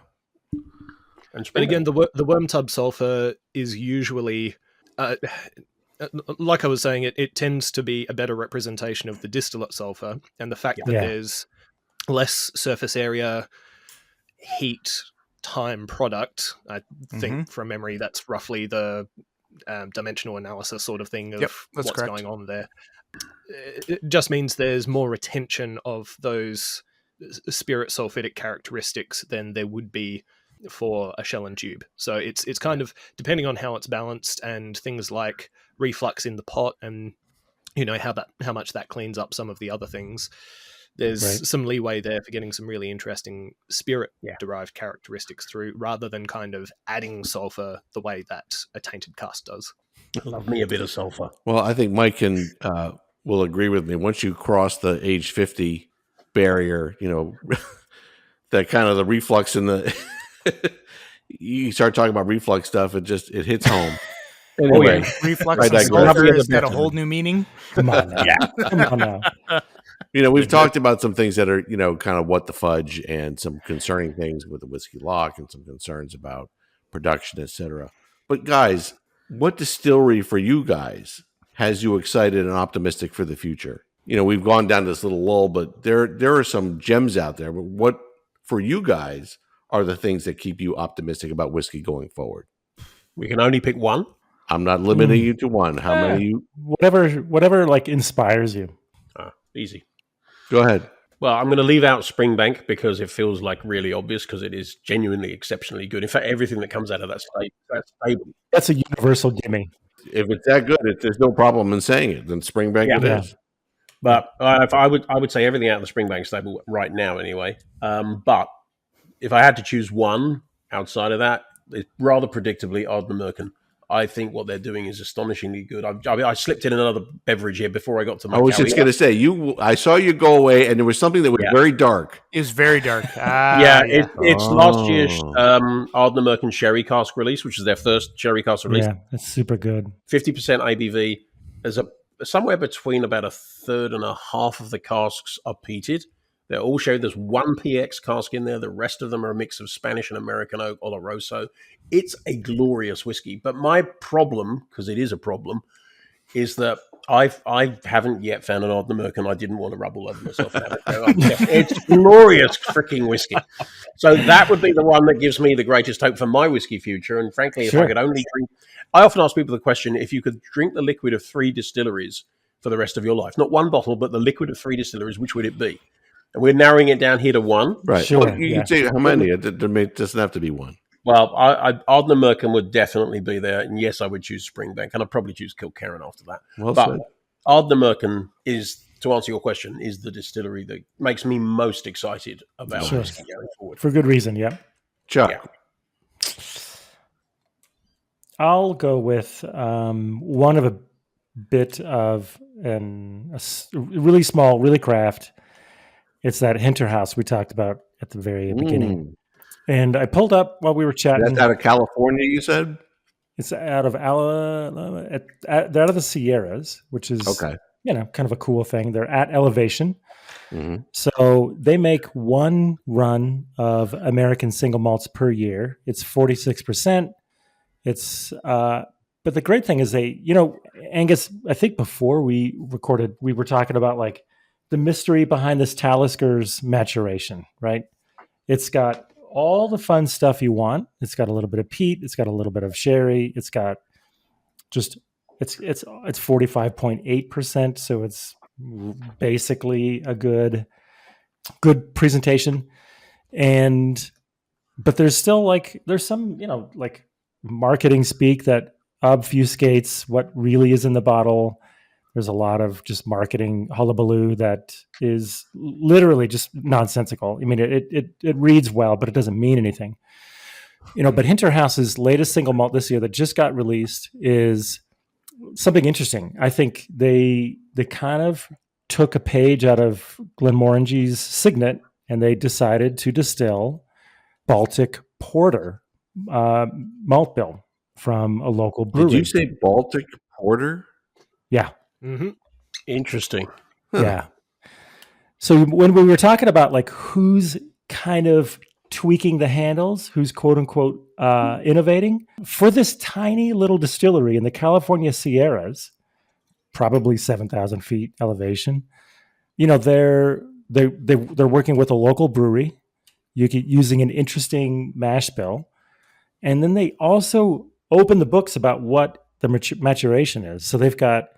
And again, the worm tub sulfur is usually, like I was saying, it tends to be a better representation of the distillate sulfur, and the fact that there's less surface area, heat, time product. I think from memory, that's roughly the dimensional analysis sort of thing of what's going on there. It just means there's more retention of those spirit sulfitic characteristics than there would be for a shell and tube. So it's kind of depending on how it's balanced and things like reflux in the pot and how much that cleans up some of the other things. There's some leeway there for getting some really interesting spirit derived characteristics through, rather than kind of adding sulfur the way that a tainted cask does. Love me a bit of sulfur. Well, I think Mike will agree with me. Once you cross the age 50 barrier, that kind of the reflux in the you start talking about reflux stuff, it hits home. Anyway, reflux I and digress. sulfur has got a whole new meaning. Come on now. Come on now. We've talked about some things that are, kind of what the fudge and some concerning things with the whiskey lock and some concerns about production, etc. But guys, what distillery for you guys has you excited and optimistic for the future? We've gone down this little lull, but there are some gems out there. But what for you guys are the things that keep you optimistic about whiskey going forward? We can only pick one. I'm not limiting you to one. How many you? Whatever like inspires you. Easy. Go ahead. Well, I'm going to leave out Springbank because it feels like really obvious because it is genuinely exceptionally good. In fact, everything that comes out of that's stable. That's a universal gimme. If it's that good, there's no problem in saying it. Then Springbank it is. But I would say everything out of the Springbank stable right now anyway. But if I had to choose one outside of that, it's rather predictably Ardnamurchan. I think what they're doing is astonishingly good. I slipped in another beverage here before I got to my. I was just going to say I saw you go away, and there was something that was very dark. It was very dark. It's last year's Ardnamurchan Sherry Cask release, which is their first Sherry Cask release. Yeah, it's super good. 50% ABV. There's somewhere between about a third and a half of the casks are peated. They're all sherry. There's one PX cask in there. The rest of them are a mix of Spanish and American oak, Oloroso. It's a glorious whiskey. But my problem, because it is a problem, is that I haven't yet found an Ardnamurchan I didn't want to rub all over myself. It's glorious freaking whiskey. So that would be the one that gives me the greatest hope for my whiskey future. And frankly, if I could only drink... I often ask people the question, if you could drink the liquid of 3 distilleries for the rest of your life, not one bottle, but the liquid of 3 distilleries, which would it be? And we're narrowing it down here to 1. Right. Sure. Well, you can say how many. It doesn't have to be 1. Well, Ardnamurchan would definitely be there. And yes, I would choose Springbank. And I'd probably choose Kilkerran after that. Well but said. Ardnamurchan is, to answer your question, is the distillery that makes me most excited about whiskey going forward. For good reason, yeah. Chuck. Yeah. I'll go with one of a bit of a really small, really craft. It's that Hinter House we talked about at the very beginning. And I pulled up while we were chatting. That's out of California, you said? It's out of they're out of the Sierras, which is kind of a cool thing. They're at elevation. Mm-hmm. So they make one run of American single malts per year. It's 46%. It's but the great thing is Angus, I think before we recorded, we were talking about like the mystery behind this Talisker maturation, right? It's got all the fun stuff you want. It's got a little bit of peat. It's got a little bit of sherry. It's got it's 45.8%. So it's basically a good presentation. But there's still there's some, marketing speak that obfuscates what really is in the bottle. There's a lot of just marketing hullabaloo that is literally just nonsensical. I mean, it reads well, but it doesn't mean anything. But Hinter House's latest single malt this year that just got released is something interesting. I think they kind of took a page out of Glenmorangie's Signet and they decided to distill Baltic Porter malt bill from a local brewery. Did you say Baltic Porter? Yeah. Mm-hmm. Interesting. Yeah. So when we were talking about who's kind of tweaking the handles, who's quote unquote innovating for this tiny little distillery in the California Sierras, probably 7,000 feet elevation, they're working with a local brewery, using an interesting mash bill, and then they also open the books about what the maturation is. So they've got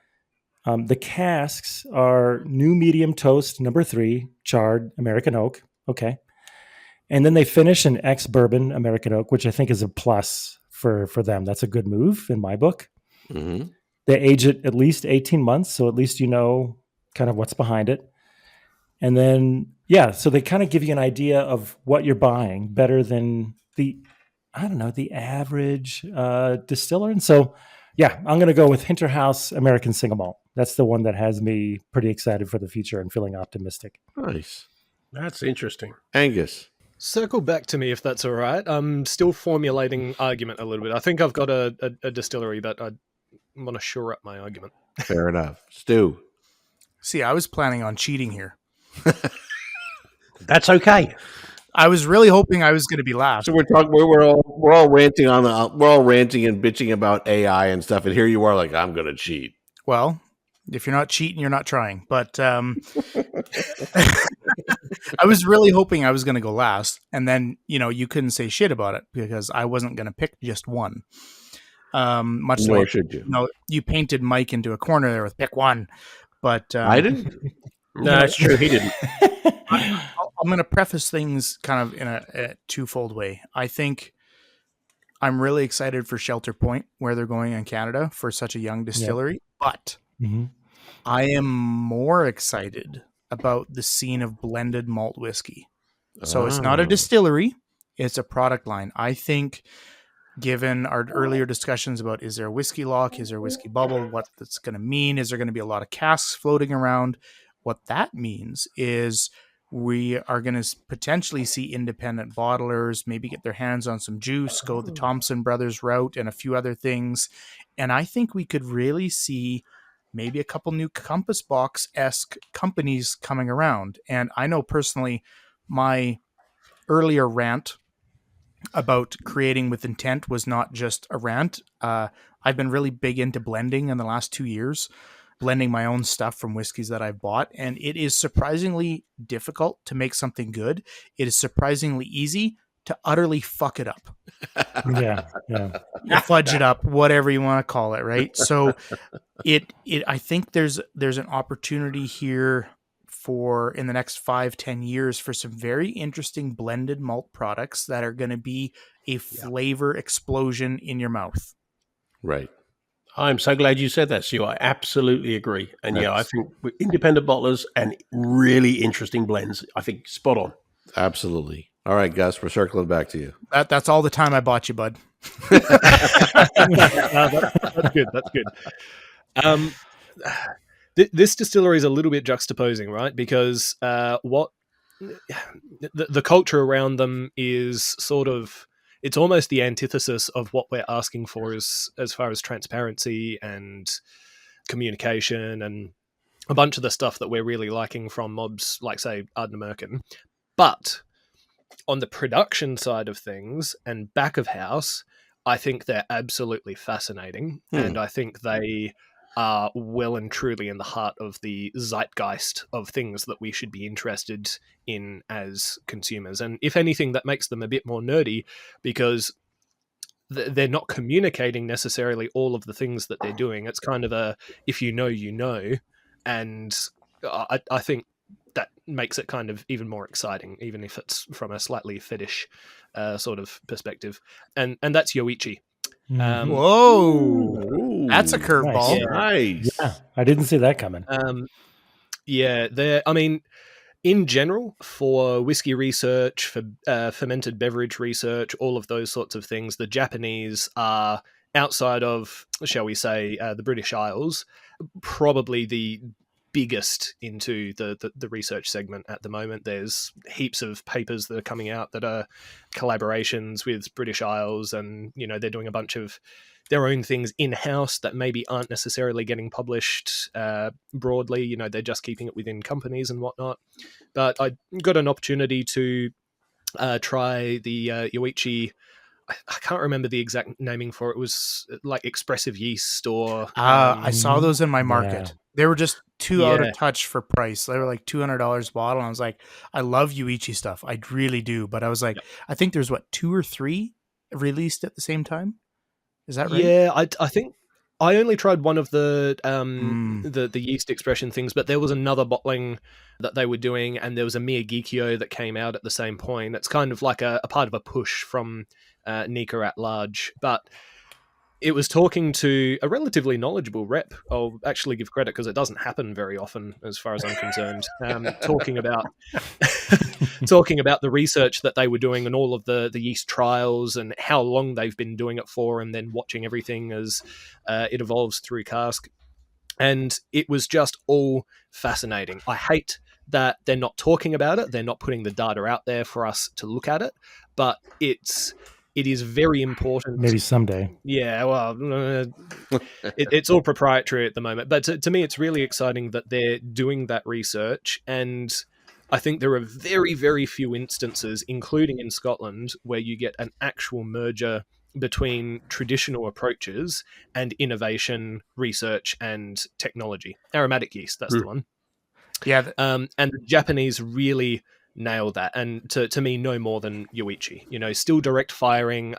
the casks are new medium toast number 3 charred American oak. Okay. And then they finish in ex-bourbon American oak, which I think is a plus for them. That's a good move in my book. Mm-hmm. They age it at least 18 months. So at least kind of what's behind it. And then, so they kind of give you an idea of what you're buying better than the average distiller. And so, I'm going to go with Hinter House American Single Malt. That's the one that has me pretty excited for the future and feeling optimistic. Nice. That's interesting. Angus. Circle back to me if that's all right. I'm still formulating argument a little bit. I think I've got a distillery that want to shore up my argument. Fair enough. Stu. See, I was planning on cheating here. That's okay. I was really hoping I was going to be last. So we're all ranting we're all ranting and bitching about AI and stuff, and here you are like, I'm gonna cheat. Well, if you're not cheating, you're not trying. But I was really hoping I was going to go last, and then you couldn't say shit about it because I wasn't going to pick just one. Much Nor like should you. You painted Mike into a corner there with pick one, but I didn't. No, it's true. He didn't. I'm going to preface things kind of in a twofold way. I think I'm really excited for Shelter Point, where they're going in Canada for such a young distillery, but I am more excited about the scene of blended malt whiskey. So it's not a distillery, it's a product line. I think, given our earlier discussions about is there a whiskey loch, is there a whiskey bubble, what that's going to mean, is there going to be a lot of casks floating around? What that means is we are going to potentially see independent bottlers maybe get their hands on some juice, go the Thompson Brothers route and a few other things. And I think we could really see maybe a couple new Compass Box-esque companies coming around. And I know personally my earlier rant about creating with intent was not just a rant. I've been really big into blending in the last 2 years, blending my own stuff from whiskeys that I've bought. And it is surprisingly difficult to make something good. It is surprisingly easy to utterly fuck it up. Yeah. Fudge it up, whatever you want to call it, right? So I think there's an opportunity here for in the next 5-10 years for some very interesting blended malt products that are going to be a flavor explosion in your mouth. Right. I'm so glad you said that, Stu. I absolutely agree. And I think with independent bottlers and really interesting blends, I think spot on. Absolutely. All right, Gus, we're circling back to you. That's all the time I bought you, bud. That's good. That's good. This distillery is a little bit juxtaposing, right? Because what the culture around them is sort of, it's almost the antithesis of what we're asking for as far as transparency and communication and a bunch of the stuff that we're really liking from mobs like, say, Ardnamurchan. But on the production side of things and back of house, I think they're absolutely fascinating. And I think they are well and truly in the heart of the zeitgeist of things that we should be interested in as consumers. And if anything, that makes them a bit more nerdy because they're not communicating necessarily all of the things that they're doing. It's kind of a, if you know, you know. And I think that makes it kind of even more exciting, even if it's from a slightly fetish sort of perspective. And that's Yoichi. Whoa. Ooh, That's a curveball. Nice. Yeah, I didn't see that coming. In general, for whiskey research, for fermented beverage research, all of those sorts of things, the Japanese are, outside of, shall we say, the British Isles, probably the biggest into the research segment at the moment. There's heaps of papers that are coming out that are collaborations with British Isles, and they're doing a bunch of their own things in-house that maybe aren't necessarily getting published broadly. They're just keeping it within companies and whatnot. But I got an opportunity to try the Yoichi. I can't remember the exact naming for it. It was like expressive yeast or... I saw those in my market. Yeah. They were just too out of touch for price. They were like $200 a bottle. And I was like, I love Yoichi stuff. I really do. But I was like, I think there's 2 or 3 released at the same time. Is that right? Yeah, I think I only tried one of the yeast expression things, but there was another bottling that they were doing, and there was a Miyagikyo that came out at the same point. It's kind of like a part of a push from Nika at large, but it was talking to a relatively knowledgeable rep. I'll actually give credit because it doesn't happen very often, as far as I'm concerned. Talking about the research that they were doing and all of the yeast trials and how long they've been doing it for, and then watching everything as it evolves through cask. And it was just all fascinating. I hate that they're not talking about it. They're not putting the data out there for us to look at it, but it's it is very important. Maybe someday. Yeah, well, it's all proprietary at the moment. But to me, it's really exciting that they're doing that research. And I think there are very, very few instances, including in Scotland, where you get an actual merger between traditional approaches and innovation, research, and technology. Aromatic yeast, that's the one. Yeah. And the Japanese really nailed that, and to me, no more than Yoichi. Still direct firing.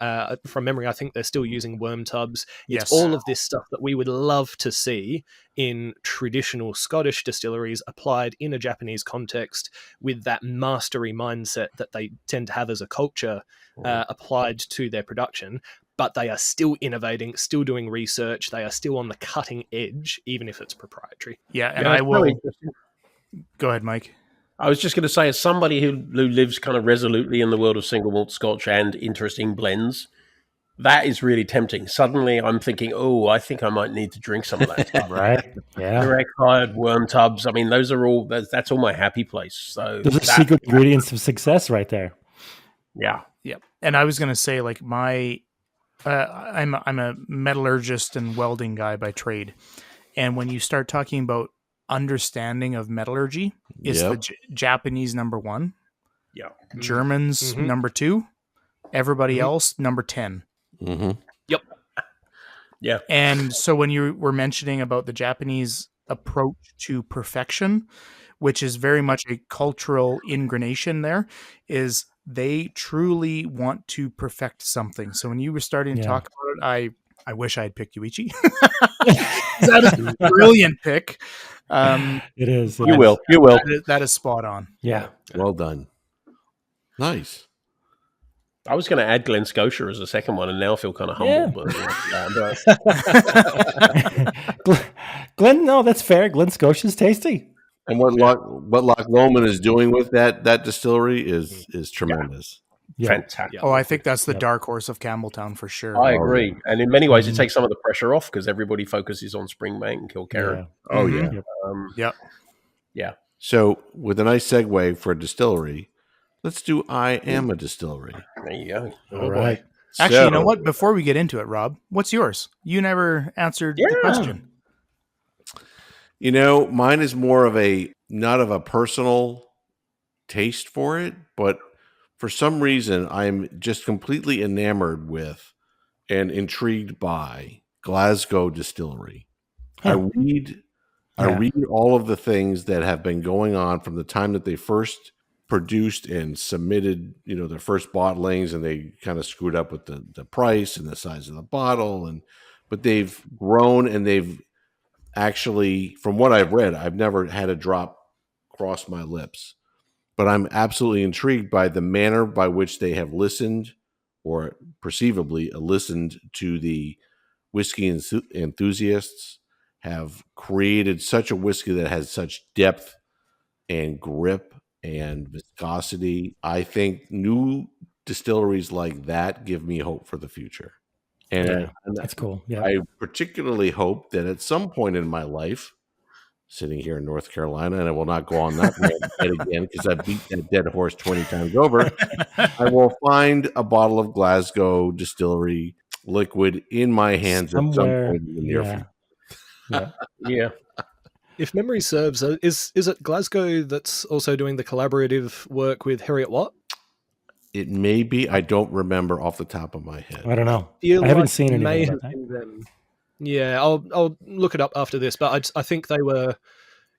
From memory, I think they're still using worm tubs. It's all of this stuff that we would love to see in traditional Scottish distilleries applied in a Japanese context with that mastery mindset that they tend to have as a culture applied to their production. But they are still innovating, still doing research. They are still on the cutting edge, even if it's proprietary. Yeah, and I will... Go ahead, Mike. I was just going to say, as somebody who lives kind of resolutely in the world of single malt Scotch and interesting blends, that is really tempting. Suddenly I'm thinking, I think I might need to drink some of that stuff. Right. Yeah. Direct fired worm tubs. I mean, those are all, that's all my happy place. So those are secret ingredients of success right there. Yeah. Yep. And I was going to say, like, I'm a metallurgist and welding guy by trade. And when you start talking about understanding of metallurgy, it's the Japanese number 1, Germans number 2, everybody else number 10. Yep. Yeah. And so when you were mentioning about the Japanese approach to perfection, which is very much a cultural ingranation, there is they truly want to perfect something. So when you were starting to talk about it, I wish I had picked Yoichi. That is a brilliant pick. It is. You will. That is spot on. Yeah. Well done. Nice. I was going to add Glen Scotia as a second one, and now I feel kind of humbled. Glen, no, that's fair. Glen Scotia's tasty. And what Loch Lomond is doing with that distillery is tremendous. Yeah. Fantastic. Oh, I think that's the dark horse of Campbelltown for sure. I agree. And in many ways, it takes some of the pressure off because everybody focuses on Springbank and Kilkerran. Yeah. Oh, yeah. Yep. Yeah. So with a nice segue for a distillery, let's do I Am A Distillery. There you go. All right. Actually, you know what? Before we get into it, Rob, what's yours? You never answered the question. Mine is more of not of a personal taste for it, but for some reason, I'm just completely enamored with and intrigued by Glasgow Distillery. Huh. I read all of the things that have been going on from the time that they first produced and submitted, their first bottlings, and they kind of screwed up with the price and the size of the bottle, but they've grown, and they've actually, from what I've read, I've never had a drop cross my lips. But I'm absolutely intrigued by the manner by which they have listened, or perceivably listened to the whiskey enthusiasts, have created such a whiskey that has such depth and grip and viscosity. I think new distilleries like that give me hope for the future. And that's cool. Yeah. I particularly hope that at some point in my life, sitting here in North Carolina, and I will not go on that rant again because I beat that dead horse 20 times over, I will find a bottle of Glasgow Distillery liquid in my hands at some point in the near future. Yeah. If memory serves, is it Glasgow that's also doing the collaborative work with Harriet Watt? It may be. I don't remember off the top of my head. I don't know. I haven't seen anything about that. Yeah, I'll look it up after this, but I think they were,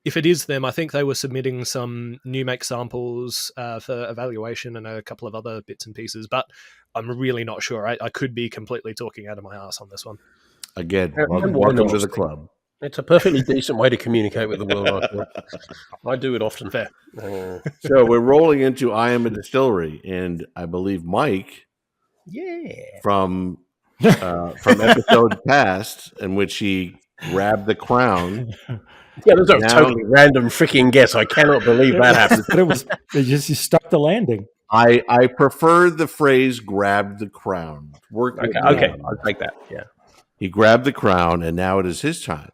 if it is them, I think they were submitting some new make samples for evaluation and a couple of other bits and pieces, but I'm really not sure. I could be completely talking out of my ass on this one. Again, welcome to the club. It's a perfectly decent way to communicate with the world. I do it often. Fair. So we're rolling into I Am A Distillery, and I believe Mike, from episode past, in which he grabbed the crown. Yeah, those are totally random freaking guess. I cannot believe that happened. But you stuck the landing. I prefer the phrase "grabbed the crown." Okay, I'll take that. Yeah, he grabbed the crown, and now it is his time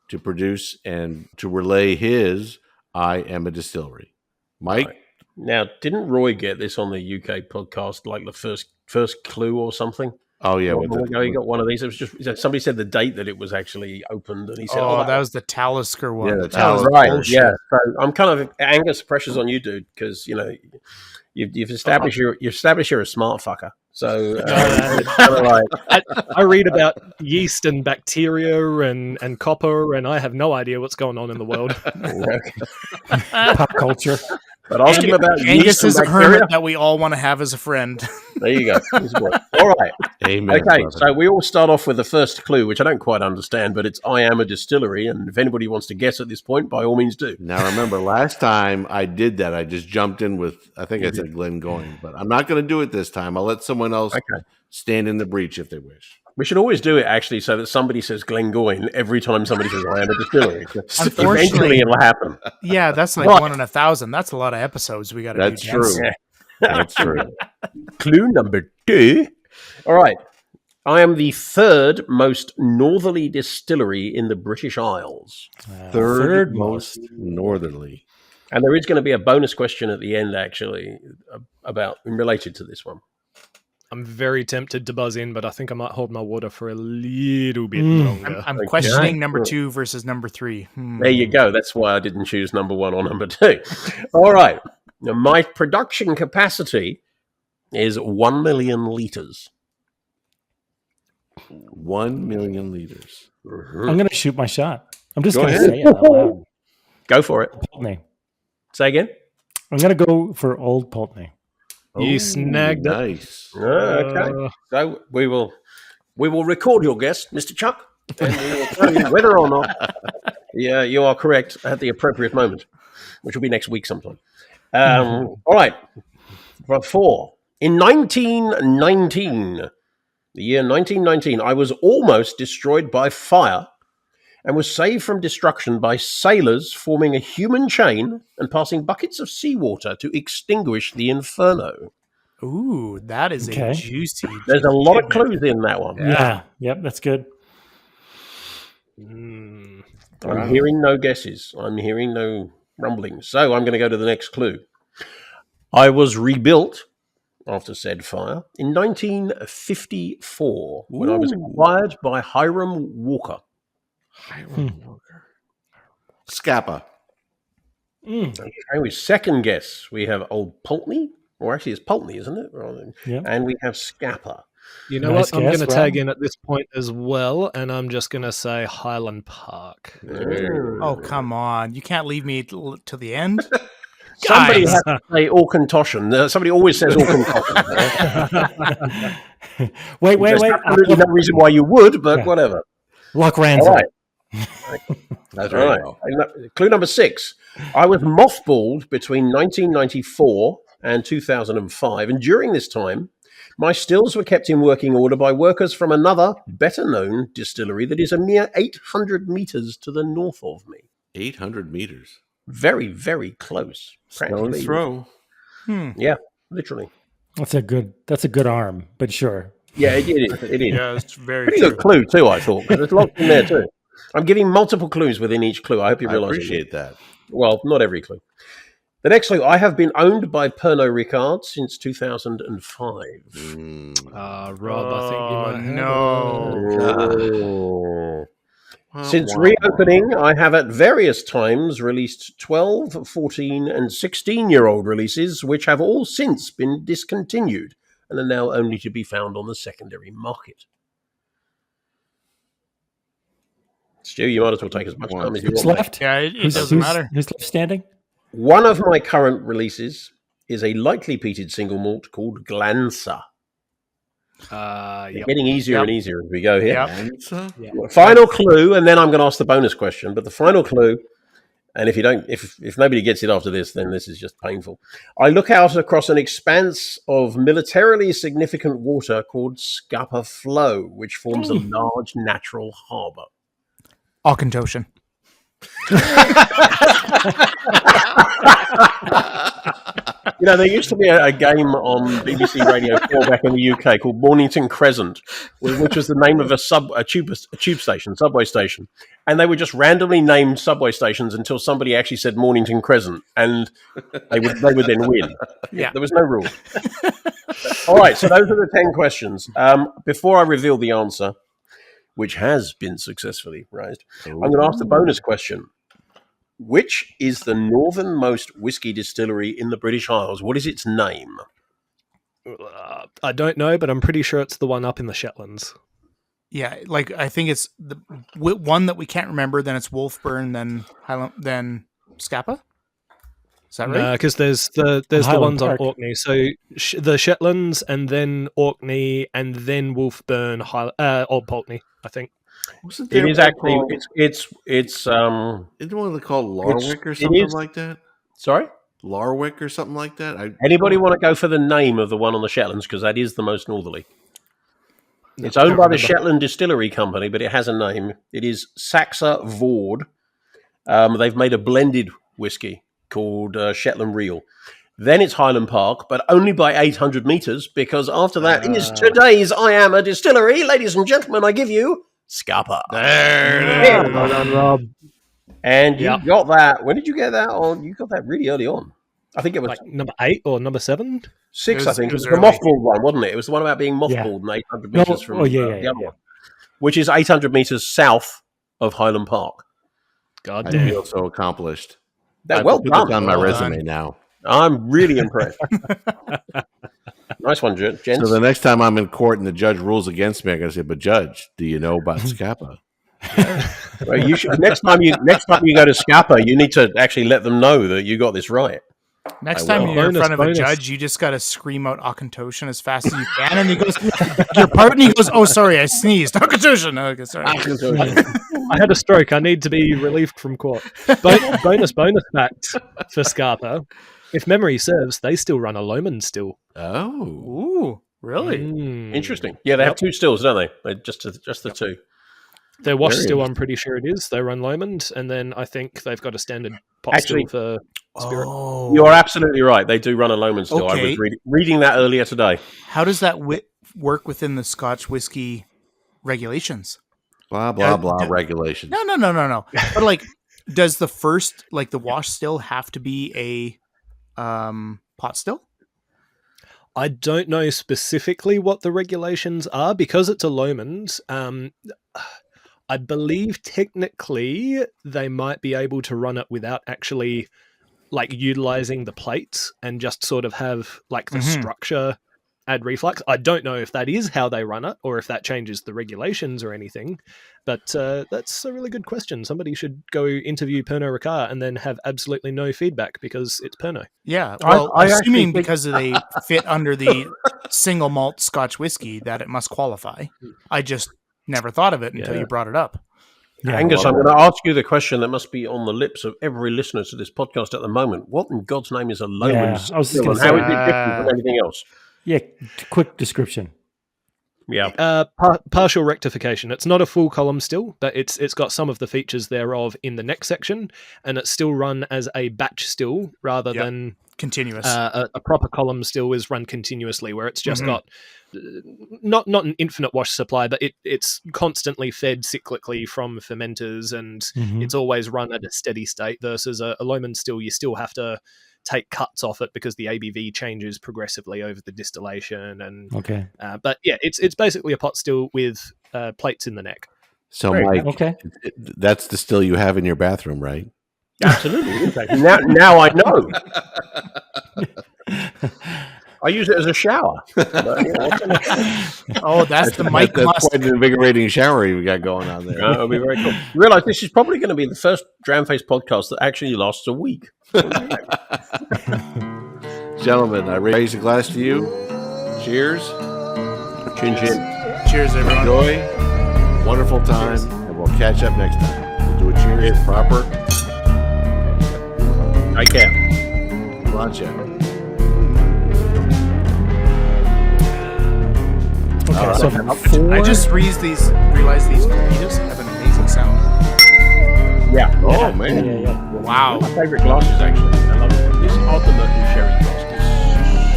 to produce and to relay his I Am A Distillery. Mike? Right. Now, didn't Roy get this on the UK podcast like the first first clue or something. Oh yeah, You got one of these. It was just somebody said the date that it was actually opened, and he said, "Oh, that was the Talisker one." Yeah, the That was right. bullshit. Yeah, so I'm kind of Angus. Pressure's on you, dude, because you've established you're a smart fucker. So it's kind of like I read about yeast and bacteria and copper, and I have no idea what's going on in the world. Pop culture. But ask him about Angus yeast is and a bacteria. hermit that we all want to have as a friend. There you go. He's a boy. All right. Amen. Okay, brother. so we all start off with the first clue, which I don't quite understand, but it's I Am A Distillery, and if anybody wants to guess at this point, by all means do. Now remember, last time I did that, I just jumped in with, I think I said Glengoyne, but I'm not going to do it this time. I'll let someone else stand in the breach if they wish. We should always do it, actually, so that somebody says Glengoyne every time somebody says I Am A Distillery. Eventually it'll happen. Yeah, that's like 1 in 1,000. That's a lot of episodes we got to do. That's true. That's true. Clue number 2. All right. I am the third most northerly distillery in the British Isles. Third most northerly. And there is going to be a bonus question at the end, actually, related to this one. I'm very tempted to buzz in, but I think I might hold my water for a little bit longer. I'm questioning number 2 versus number 3. There you go. That's why I didn't choose number 1 or number 2. All right. Now, my production capacity is 1 million litres. 1 million liters. I'm going to shoot my shot. I'm just Go going to ahead. say it out loud. Go for it. Pulteney. Say again. I'm going to go for Old Pulteney. You snagged it. Nice. Okay. So we will record your guess, Mr. Chuck, and we will tell you whether or not you are correct at the appropriate moment, which will be next week sometime. All right. For 4. In 1919, the year 1919, I was almost destroyed by fire and was saved from destruction by sailors forming a human chain and passing buckets of seawater to extinguish the inferno. Ooh, that is a juicy. There's a lot of clues in that one. Yeah. Yep, that's good. I'm hearing no guesses. I'm hearing no rumblings. So I'm going to go to the next clue. I was rebuilt after said fire in 1954 when I was acquired by Hiram Walker. Hiram Walker. Scappa. Okay, with second guess, we have Old Pulteney, or actually it's Pulteney, isn't it? Yeah. And we have Scappa. You know Nice what? I'm guess, going to Rob. tag in at this point as well, and I'm just going to say Highland Park. Oh, come on. You can't leave me to the end. Somebody Guys. has to say Auchentoshan. Somebody always says Auchentoshan. wait. There's absolutely no reason why you would, but whatever. Loch Ransom. All right. That's All right. Clue number 6. I was mothballed between 1994 and 2005, and during this time, my stills were kept in working order by workers from another, better-known distillery that is a mere 800 meters to the north of me. 800 meters. Very, very close. Stone's throw. Yeah, literally. That's a good arm, but sure. Yeah, it is. It is. Yeah, it's very Pretty true. good clue, too, I thought. There's lots in there, too. I'm giving multiple clues within each clue. I hope you I realize appreciate that. Well, not every clue. The next clue, I have been owned by Pernod Ricard since 2005. Rob, I think you might have No. Since reopening, I have at various times released 12, 14, and 16-year-old releases, which have all since been discontinued and are now only to be found on the secondary market. Stu, you might as well take as much time as you Who's want. left? Yeah, it doesn't matter. Who's left standing? One of my current releases is a lightly peated single malt called Glancer. Getting easier and easier as we go here. Final clue, and then I'm going to ask the bonus question. But the final clue, and if nobody gets it after this, then this is just painful. I look out across an expanse of militarily significant water called Scapa Flow, which forms a large natural harbour. there used to be a game on BBC Radio 4 back in the UK called Mornington Crescent, which was the name of a tube station, subway station. And they were just randomly named subway stations until somebody actually said Mornington Crescent, and they would then win. Yeah. There was no rule. All right, so those are the 10 questions. Before I reveal the answer, which has been successfully raised, I'm going to ask the bonus question. Which is the northernmost whiskey distillery in the British Isles? What is its name? I don't know, but I'm pretty sure it's the one up in the Shetlands. Yeah, like I think it's the one that we can't remember. Then it's Wolfburn, then then Scapa. Is that right? No, because there's the ones Park. on Orkney. So the Shetlands, and then Orkney, and then Wolfburn, Old Pulteney, I think. It is actually it's Isn't one called Larwick or something like that? Sorry? Larwick or something like that? Anybody want to go for the name of the one on the Shetlands? Because that is the most northerly. It's owned by the Shetland Distillery Company, but it has a name. It is Saxa Vord. They've made a blended whiskey called Shetland Real. Then it's Highland Park, but only by 800 metres, because after that is today's I Am A Distillery. Ladies and gentlemen, I give you Scapa. There it is. Well done, Rob. And you got that. When did you get that on? You got that really early on. I think it was Like number 8 or number 7? 6, I think. It was the early. mothballed one, wasn't it? It was the one about being mothballed and 800 metres from the other one, which is 800 metres south of Highland Park. God I damn. feel so accomplished. Well put done. this on my Well resume done. now. I'm really impressed. Nice one, gents. So the next time I'm in court and the judge rules against me, I gotta say, "But judge, do you know about Scapa?" Well, you should, next time you go to Scapa, you need to actually let them know that you got this right. Next I time will. you're in front of a Bonus. judge, you just got to scream out Akantoshan as fast as you can. And he goes, your pardon? He goes, oh, sorry, I sneezed. Akantoshan. Okay, sorry. I had a stroke. I need to be relieved from court. Bonus fact for Scapa. If memory serves, they still run a Lomond still. Oh, Ooh, really? Interesting. Yeah, they have 2 stills, don't they? Just the 2. Their wash Very still, I'm pretty sure it is. They run Lomond, and then I think they've got a standard pot Actually- still for Spirit. Oh. You're absolutely right. They do run a Lomond still. I Okay. was reading that earlier today. How does that work within the Scotch whiskey regulations? blah blah blah regulations. No. But like, does the first, like the wash still have to be a pot still? I don't know specifically what the regulations are because it's a Lomond. I believe technically they might be able to run it without actually like utilizing the plates and just sort of have like the structure add reflux. I don't know if that is how they run it or if that changes the regulations or anything, but that's a really good question. Somebody should go interview Pernod Ricard and then have absolutely no feedback because it's Pernod. Yeah. Well, I actually assuming think- because they fit under the single malt Scotch whiskey that it must qualify. I just never thought of it until you brought it up. Yeah, Angus, I'm going to ask you the question that must be on the lips of every listener to this podcast at the moment. What in God's name is a Lomond I was just still, gonna and how is say- it different from anything else? Yeah, quick description. Yeah. Partial rectification. It's not a full column still, but it's got some of the features thereof in the next section, and it's still run as a batch still rather than Continuous. a proper column still is run continuously, where it's just got not an infinite wash supply, but it's constantly fed cyclically from fermenters, and it's always run at a steady state. Versus a Lomond still, you still have to take cuts off it because the ABV changes progressively over the distillation. And Okay. but yeah, it's basically a pot still with plates in the neck. So, Great. Mike, Okay. that's the still you have in your bathroom, right? Absolutely. now I know. I use it as a shower. But, you know, Oh, that's the Mike That's must. quite an invigorating shower you got going on there. it'll be very cool. You realise this is probably going to be the first Dramface podcast that actually lasts a week. Gentlemen, I raise a glass to you. Cheers. Chin chin. Cheers, everyone. Enjoy. Wonderful time. And we'll catch up next time. We'll do a cheers proper. Take care. Lunch out. Okay. So I just realized these pepitas have an amazing sound. Yeah. Oh, man. yeah. Wow. My favourite glasses, actually. I love it. This ultimate sherry glass is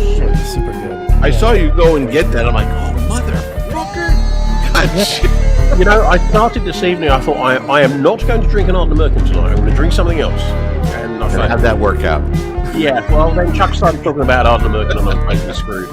shit. Super good. I saw you go and get that. I'm like, oh, motherfucker. God, shit. You know, I started this evening. I thought I am not going to drink an Art American tonight. I'm going to drink something else. And I How'd that work out? Yeah, well, then Chuck started talking about Art American and I'm basically screwed.